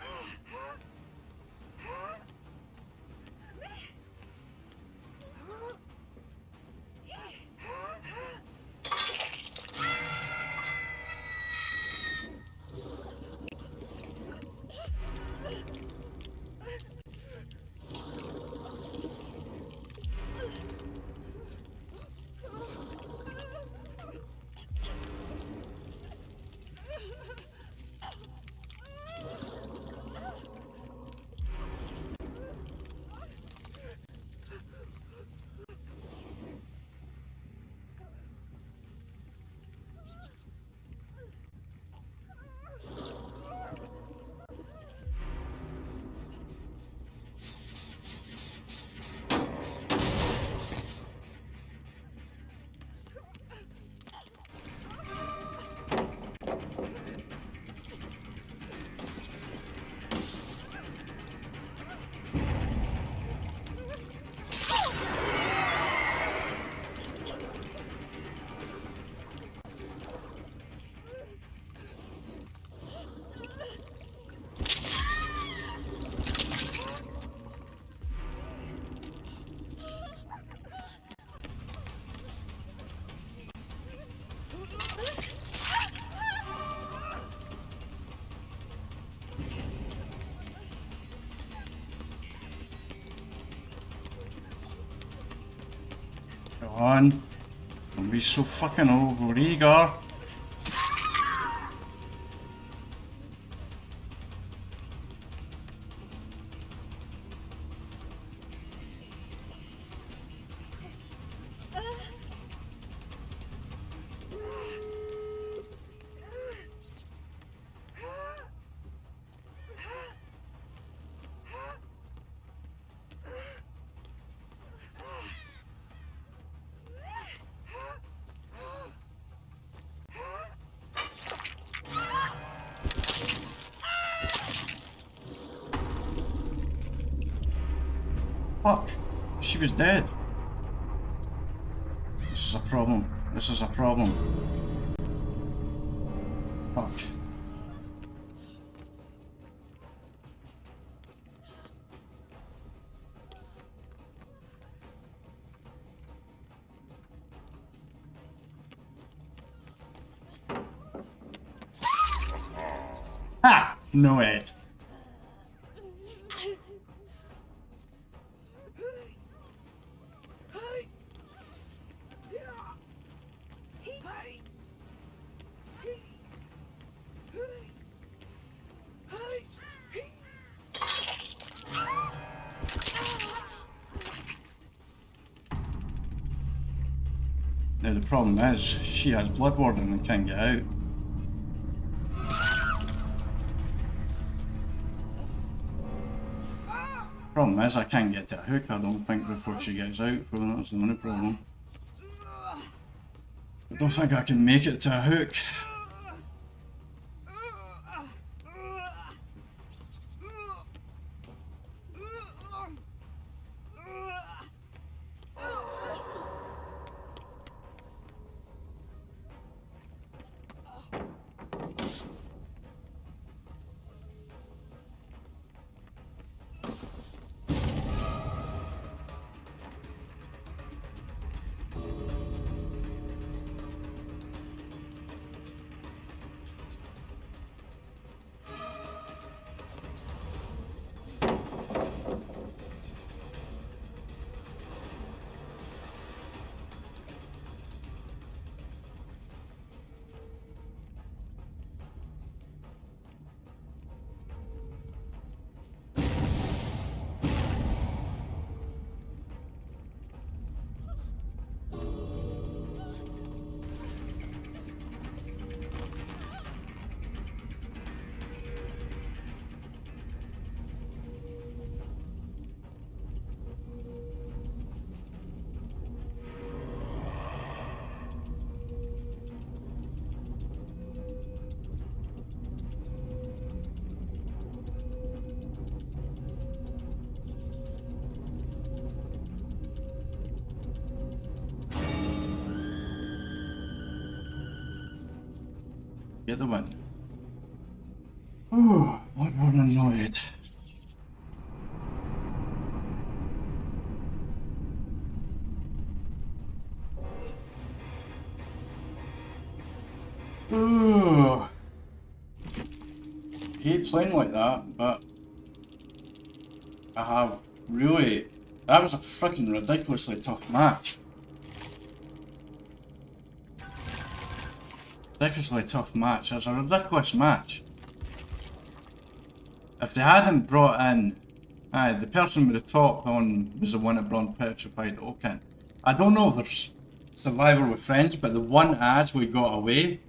Go on. Don't be so fucking over eager. Fuck. She was dead. This is a problem. This is a problem. Fuck. Ha! NoEd. Now the problem is, she has Blood Warden and can't get out. Problem is, I can't get to a hook, I don't think, before she gets out, so that's the only problem. I don't think I can make it to a hook. Get the win. Oh, Blood Warden and NoEd. Oh, I hate playing like that, but I have really. That was a freaking ridiculously tough match. Ridiculously tough match. It's a ridiculous match. If they hadn't brought in, the person with the top on was the one that brought Petrified Oaken. I don't know if there's Survivor with Friends, but the one ad we got away,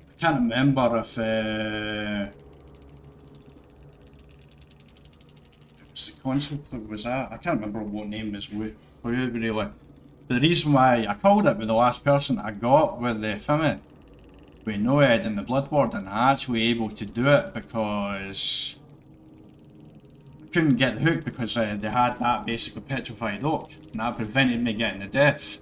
I can't remember if it was the console club was that. I can't remember what name was for you really. But the reason why I called it with the last person I got with the Fimi, with NoEd and the Blood Warden, I actually able to do it because I couldn't get the hook because they had that basically petrified oak, and that prevented me getting the death.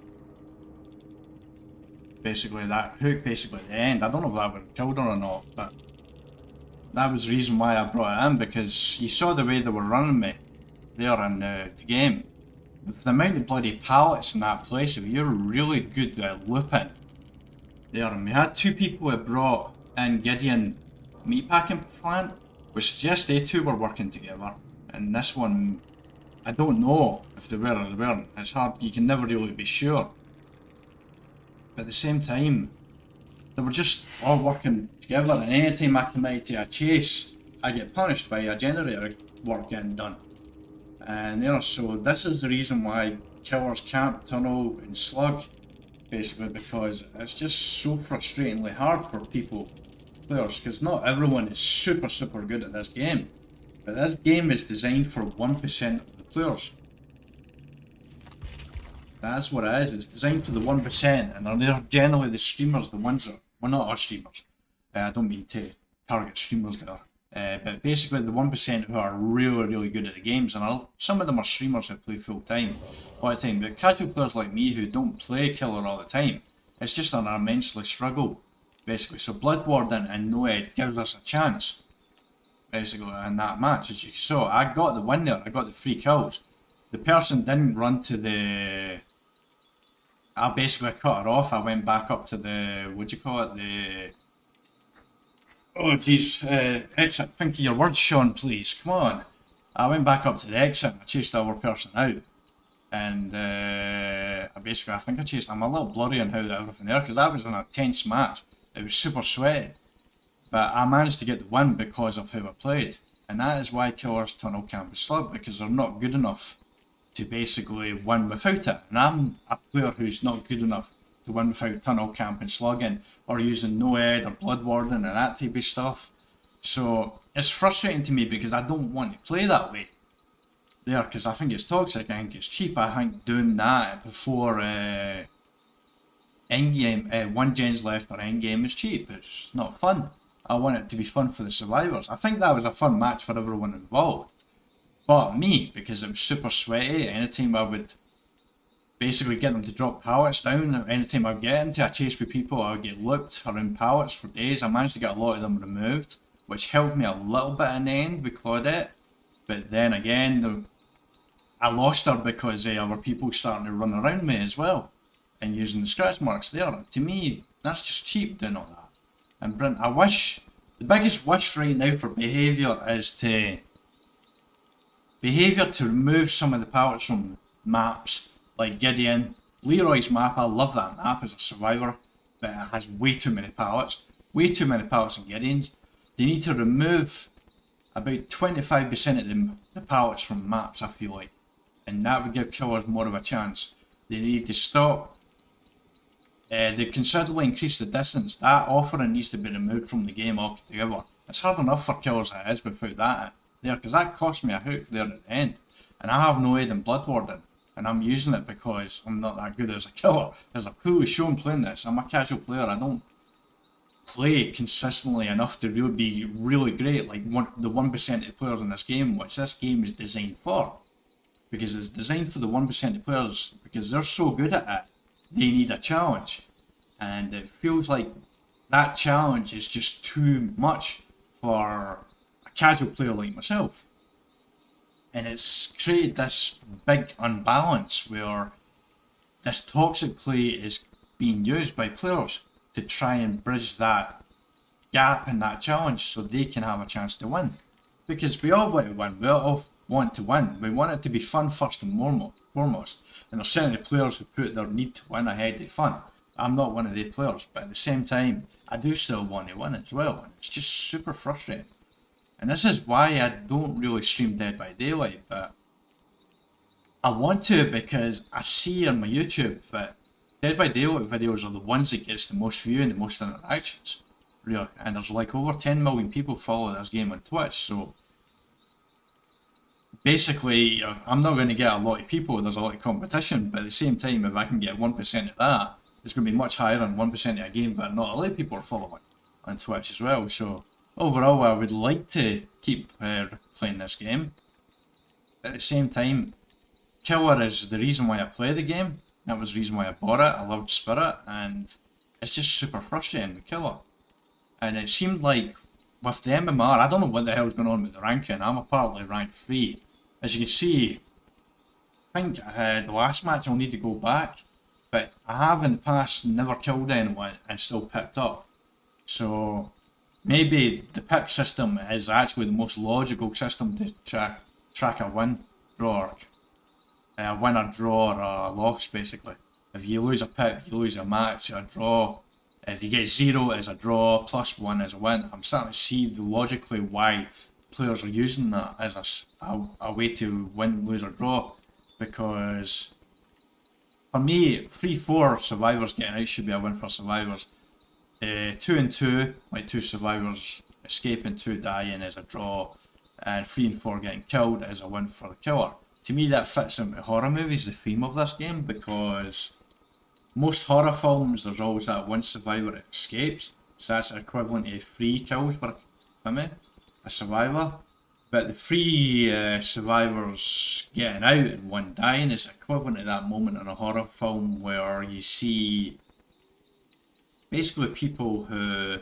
Basically that hook basically at the end, I don't know if that would have killed her or not, but that was the reason why I brought it in, because you saw the way they were running me there in the game. With the amount of bloody pallets in that place, if you're really good at looping there, and we had two people that brought in Gideon meatpacking plant, which suggests they two were working together, and this one I don't know if they were or they weren't. It's hard, you can never really be sure. But at the same time, they were just all working together, and any time I commit to a chase, I get punished by a generator work getting done. And so this is the reason why killers camp, tunnel, and slug, basically, because it's just so frustratingly hard for players, because not everyone is super good at this game. But this game is designed for 1% of the players. That's what it is. It's designed for the 1%, and they're generally the streamers, the ones that, well, not our streamers. I don't mean to target streamers there. But basically the 1% who are really good at the games, and some of them are streamers who play full time all the time. But casual players like me who don't play killer all the time, it's just an immensely struggle, basically. So Blood Warden and NoEd gives us a chance, basically, in that match. As you saw, I got the win there. I got the 3 kills. The person didn't run to the... I basically cut her off. I went back up to the, what do you call it, the... Oh jeez, exit. Think of your words, Sean, please. Come on. I went back up to the exit and I chased the other person out. And I think I chased... I'm a little blurry on how everything there, because that was an intense match. It was super sweaty. But I managed to get the win because of how I played. And that is why killers tunnel camp and slug, because they're not good enough to basically win without it. And I'm a player who's not good enough to win without tunnel camp and slugging, or using NoEd or Blood Warden and that type of stuff. So it's frustrating to me because I don't want to play that way there, because I think it's toxic, I think it's cheap. I think doing that before endgame, 1 gens left or endgame is cheap. It's not fun. I want it to be fun for the survivors. I think that was a fun match for everyone involved. But me, because it was super sweaty, anytime I would basically get them to drop pallets down, anytime I get into a chase with people, I would get looked around pallets for days. I managed to get a lot of them removed, which helped me a little bit in the end with Claudette. But then again, I lost her because there were people starting to run around me as well, and using the scratch marks there. To me, that's just cheap doing all that. And Brent, I wish, the biggest wish right now for Behaviour is to remove some of the pallets from maps like Gideon. Leroy's map, I love that map as a survivor, but it has way too many pallets. Way too many pallets in Gideon's. They need to remove about 25% of the pallets from maps, I feel like. And that would give killers more of a chance. They need to stop. They considerably increase the distance. That offering needs to be removed from the game altogether. It's hard enough for killers as it is without that there, because that cost me a hook there at the end. And I have NoEd and Blood Warden, and I'm using it because I'm not that good as a killer. As I've clearly shown playing this, I'm a casual player. I don't play consistently enough to really be really great like the 1% of players in this game, which this game is designed for. Because it's designed for the 1% of players, because they're so good at it, they need a challenge. And it feels like that challenge is just too much for a casual player like myself. And it's created this big unbalance where this toxic play is being used by players to try and bridge that gap in that challenge so they can have a chance to win. Because we all want to win, we all want to win. We want it to be fun first and foremost. And there's certainly players who put their need to win ahead of fun. I'm not one of these players, but at the same time, I do still want to win as well. And it's just super frustrating. And this is why I don't really stream Dead by Daylight, but I want to, because I see on my YouTube that Dead by Daylight videos are the ones that gets the most view and the most interactions. Really. And there's like over 10 million people follow this game on Twitch, so basically I'm not going to get a lot of people, there's a lot of competition, but at the same time, if I can get 1% of that, it's going to be much higher than 1% of a game that not a lot of people are following on Twitch as well. So overall, I would like to keep playing this game. At the same time, Killer is the reason why I play the game. That was the reason why I bought it. I loved Spirit, and it's just super frustrating with Killer. And it seemed like with the MMR, I don't know what the hell's going on with the ranking. I'm apparently rank 3. As you can see, I think the last match I'll need to go back, but I have in the past never killed anyone and still picked up. So maybe the pick system is actually the most logical system to track a win, or a win, a draw, or a loss, basically. If you lose a pip, you lose a match, a draw. If you get 0 as a draw, +1 as a win. I'm starting to see logically why players are using that as a way to win, lose, or draw. Because for me, 3-4 survivors getting out should be a win for survivors. 2 and 2, like 2 survivors escaping, 2 dying is a draw, and 3 and 4 getting killed is a win for the killer. To me, that fits into horror movies, the theme of this game, because most horror films, there's always that one survivor that escapes, so that's equivalent to 3 kills for me, a survivor. But the 3 survivors getting out and 1 dying is equivalent to that moment in a horror film where you see basically people who,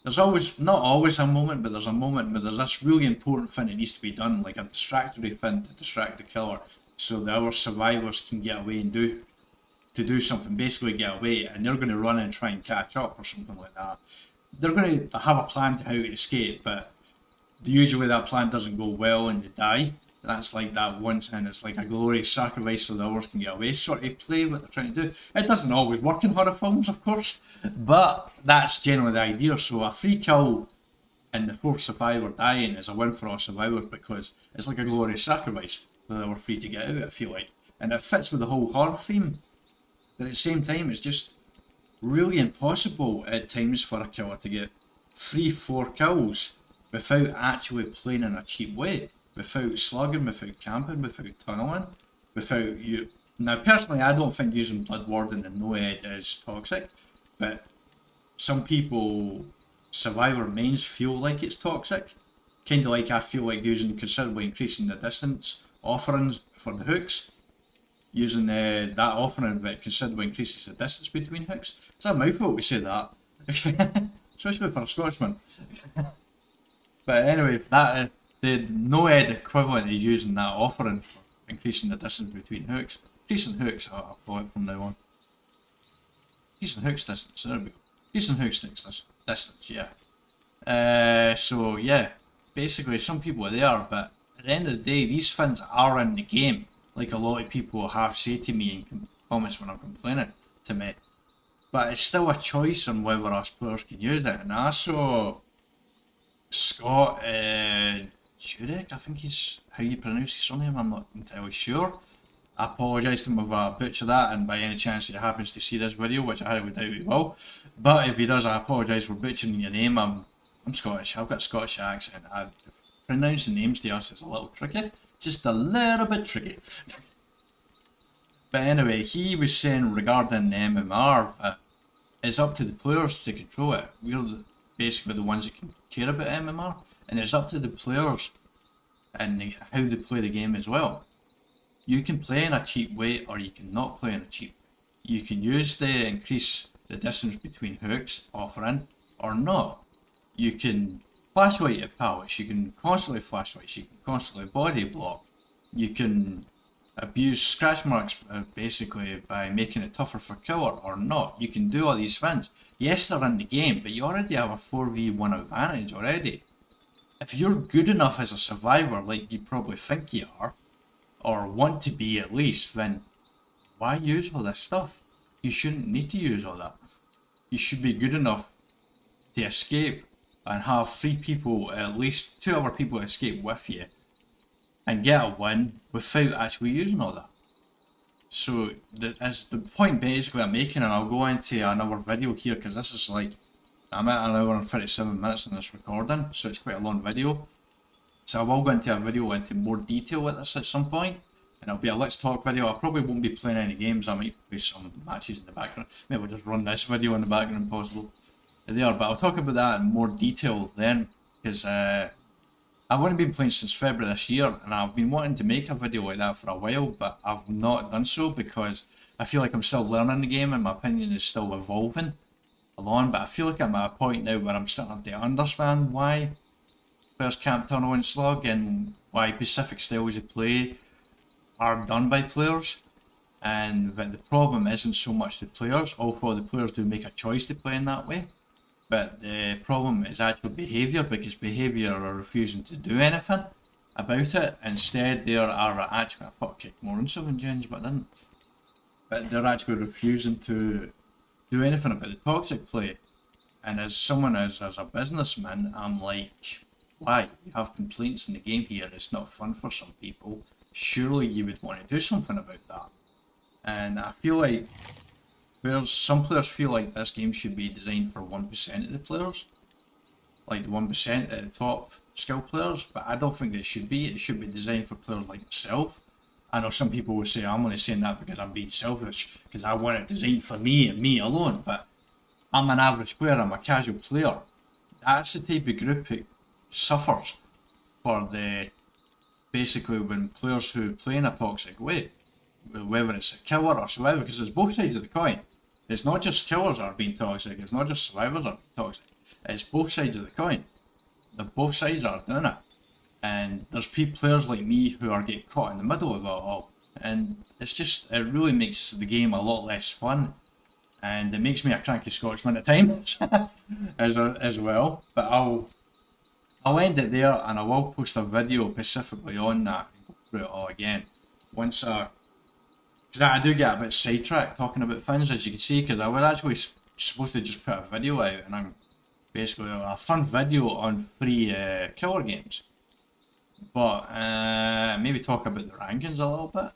there's always, not always a moment, but there's a moment where there's this really important thing that needs to be done, like a distractory thing to distract the killer, so the other survivors can get away and do something, basically get away, and they're going to run and try and catch up or something like that. They're going to have a plan to how to escape, but usually that plan doesn't go well and they die. That's like that once, and it's like a glorious sacrifice so the others can get away, sort of play what they're trying to do. It doesn't always work in horror films, of course, but that's generally the idea. So a 3 kill and the 4th survivor dying is a win for all survivors because it's like a glorious sacrifice that they were free to get out, I feel like. And it fits with the whole horror theme. But at the same time, it's just really impossible at times for a killer to get 3-4 kills without actually playing in a cheap way, without slugging, without camping, without tunneling, without you. Now, personally, I don't think using Blood Warden and NoEd is toxic, but some people, survivor mains, feel like it's toxic. Kind of like I feel like using considerably increasing the distance offerings for the hooks. Using that offering that considerably increases the distance between hooks. It's a mouthful to say that, especially for a Scotsman. But anyway, that the NoEd equivalent is using that offering for increasing the distance between hooks. Increasing hooks, I'll call it from now on. Increasing hooks distance, there we go. Increasing hooks distance, yeah. So yeah, basically some people are there, but at the end of the day, these things are in the game. Like a lot of people have said to me in comments when I'm complaining to me. But it's still a choice on whether us players can use it. And I saw Scott Jurek, I think he's how you pronounce his surname, I'm not entirely sure. I apologise to him if I butcher that, and by any chance he happens to see this video, which I highly doubt he will. But if he does, I apologise for butchering your name. I'm Scottish, I've got a Scottish accent. Pronouncing names to us is a little tricky. Just a little bit tricky. But anyway, he was saying regarding the MMR, it's up to the players to control it. We're basically the ones that can care about MMR, and it's up to the players and how they play the game as well. You can play in a cheap way, or you can not play in a cheap way. You can use the increase the distance between hooks offering, or not. You can flashlight your pallets, you can constantly flashlight, you can constantly body block, you can abuse scratch marks basically by making it tougher for killer or not. You can do all these things. Yes, they're in the game, but you already have a 4v1 advantage already. If you're good enough as a survivor, like you probably think you are, or want to be at least, then why use all this stuff? You shouldn't need to use all that. You should be good enough to escape and have 3 people, at least 2 other people escape with you and get a win without actually using all that. So as the point basically I'm making, and I'll go into another video here because this is like, I'm at an hour and 37 minutes in this recording, so it's quite a long video. So I will go into a video into more detail with this at some point, and it'll be a let's talk video. I probably won't be playing any games, I might play some matches in the background. Maybe I'll just run this video in the background possible there, but I'll talk about that in more detail then, because I've only been playing since February this year, and I've been wanting to make a video like that for a while, but I've not done so because I feel like I'm still learning the game and my opinion is still evolving along, but I feel like I'm at a point now where I'm starting to understand why players can't tunnel and slug and why specific styles of play are done by players, and that the problem isn't so much the players, although the players do make a choice to play in that way, but the problem is actual behaviour, because behaviour are refusing to do anything about it. Instead, they are actually, I thought I kicked more than 7 gens, but I didn't. But they're actually refusing to do anything about the toxic play. And as someone as a businessman, I'm like, why? You have complaints in the game here, it's not fun for some people. Surely you would want to do something about that. And I feel like some players feel like this game should be designed for 1% of the players. Like the 1% at the top skill players, but I don't think it should be. It should be designed for players like myself. I know some people will say I'm only saying that because I'm being selfish, because I want it designed for me and me alone, but I'm an average player, I'm a casual player. That's the type of group who suffers for the, basically when players who play in a toxic way, whether it's a killer or survivor, because it's both sides of the coin. It's not just killers that are being toxic, it's not just survivors that are being toxic. It's both sides of the coin. Both sides are doing it. And there's players like me who are getting caught in the middle of it all. And it really makes the game a lot less fun. And it makes me a cranky Scotsman at times as well. But I'll end it there, and I will post a video specifically on that and go through it all again. Because I do get a bit sidetracked talking about things, as you can see, because I was actually supposed to just put a video out, and I'm basically a fun video on free killer games. But maybe talk about the rankings a little bit.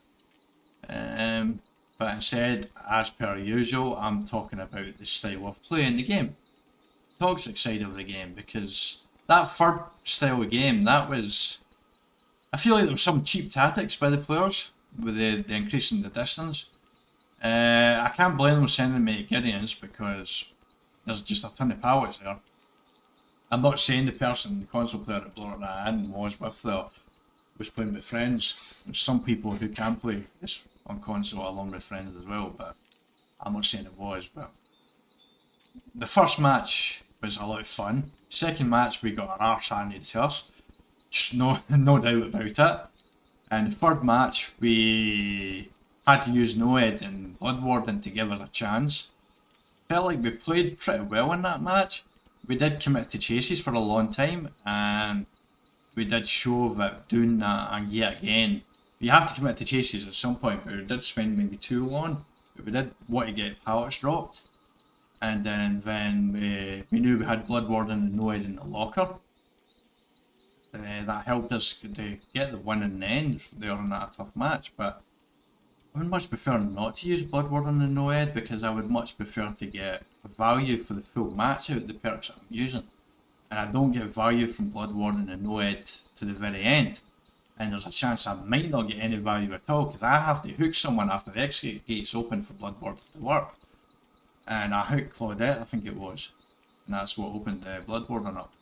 But instead, as per usual, I'm talking about the style of play in the game. Toxic side of the game, because that third style of game, I feel like there was some cheap tactics by the players with the increasing the distance. I can't blame them sending me Gideons because there's just a ton of pallets there. I'm not saying the console player that Blood Warden and was with was playing with friends. There's some people who can play this on console along with friends as well, but I'm not saying it was. But the first match was a lot of fun. Second match we got our arse handed to us, no doubt about it. And the third match we had to use NoEd and Blood Warden to give us a chance. Felt like we played pretty well in that match. We did commit to chases for a long time, and we did show that doing that, and yet again, you have to commit to chases at some point, but we did spend maybe too long. But we did want to get pallets dropped, and then we knew we had Blood Warden and NoEd in the locker. That helped us to get the win in the end there in that tough match, but I would much prefer not to use Blood Warden and NoEd, because I would much prefer to get value for the full match out of the perks that I'm using. And I don't get value from Blood Warden and NoEd to the very end. And there's a chance I might not get any value at all, because I have to hook someone after the exit gate's open for Blood Warden to work. And I hooked Claudette, I think it was. And that's what opened Blood Warden up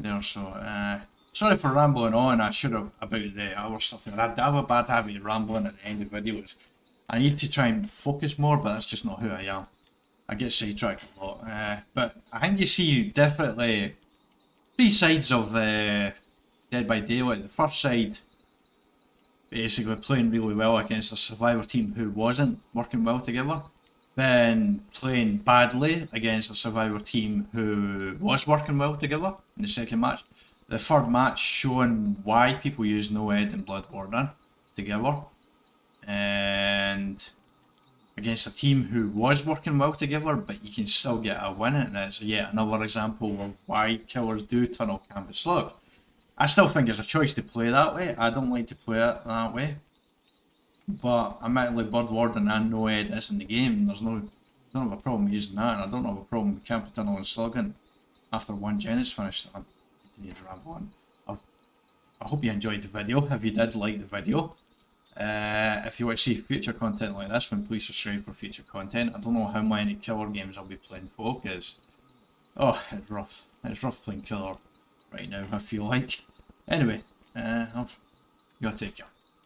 there, so sorry for rambling on. I should have about the other stuff there. I have a bad habit of rambling at the end of videos. I need to try and focus more, but that's just not who I am. I get sidetracked a lot. But I think you see definitely three sides of Dead by Daylight. The first side, basically playing really well against a survivor team who wasn't working well together. Then playing badly against a survivor team who was working well together in the second match. The third match showing why people use NoEd and Blood Warden together. And against a team who was working well together, but you can still get a win, and it's yet another example of why killers do tunnel canvas slug. I still think it's a choice to play that way. I don't like to play it that way. But admittedly, Blood Warden and NoEd is in the game. I don't have a problem using that, and I don't have a problem with camp tunnel and slugging after one gen is finished. I'll continue to ramble on. I hope you enjoyed the video. If you did like the video, if you want to see future content like this, then please subscribe for future content. I don't know how many killer games I'll be playing for, because it's rough. It's rough playing killer right now, I feel like. Anyway, you gotta take care.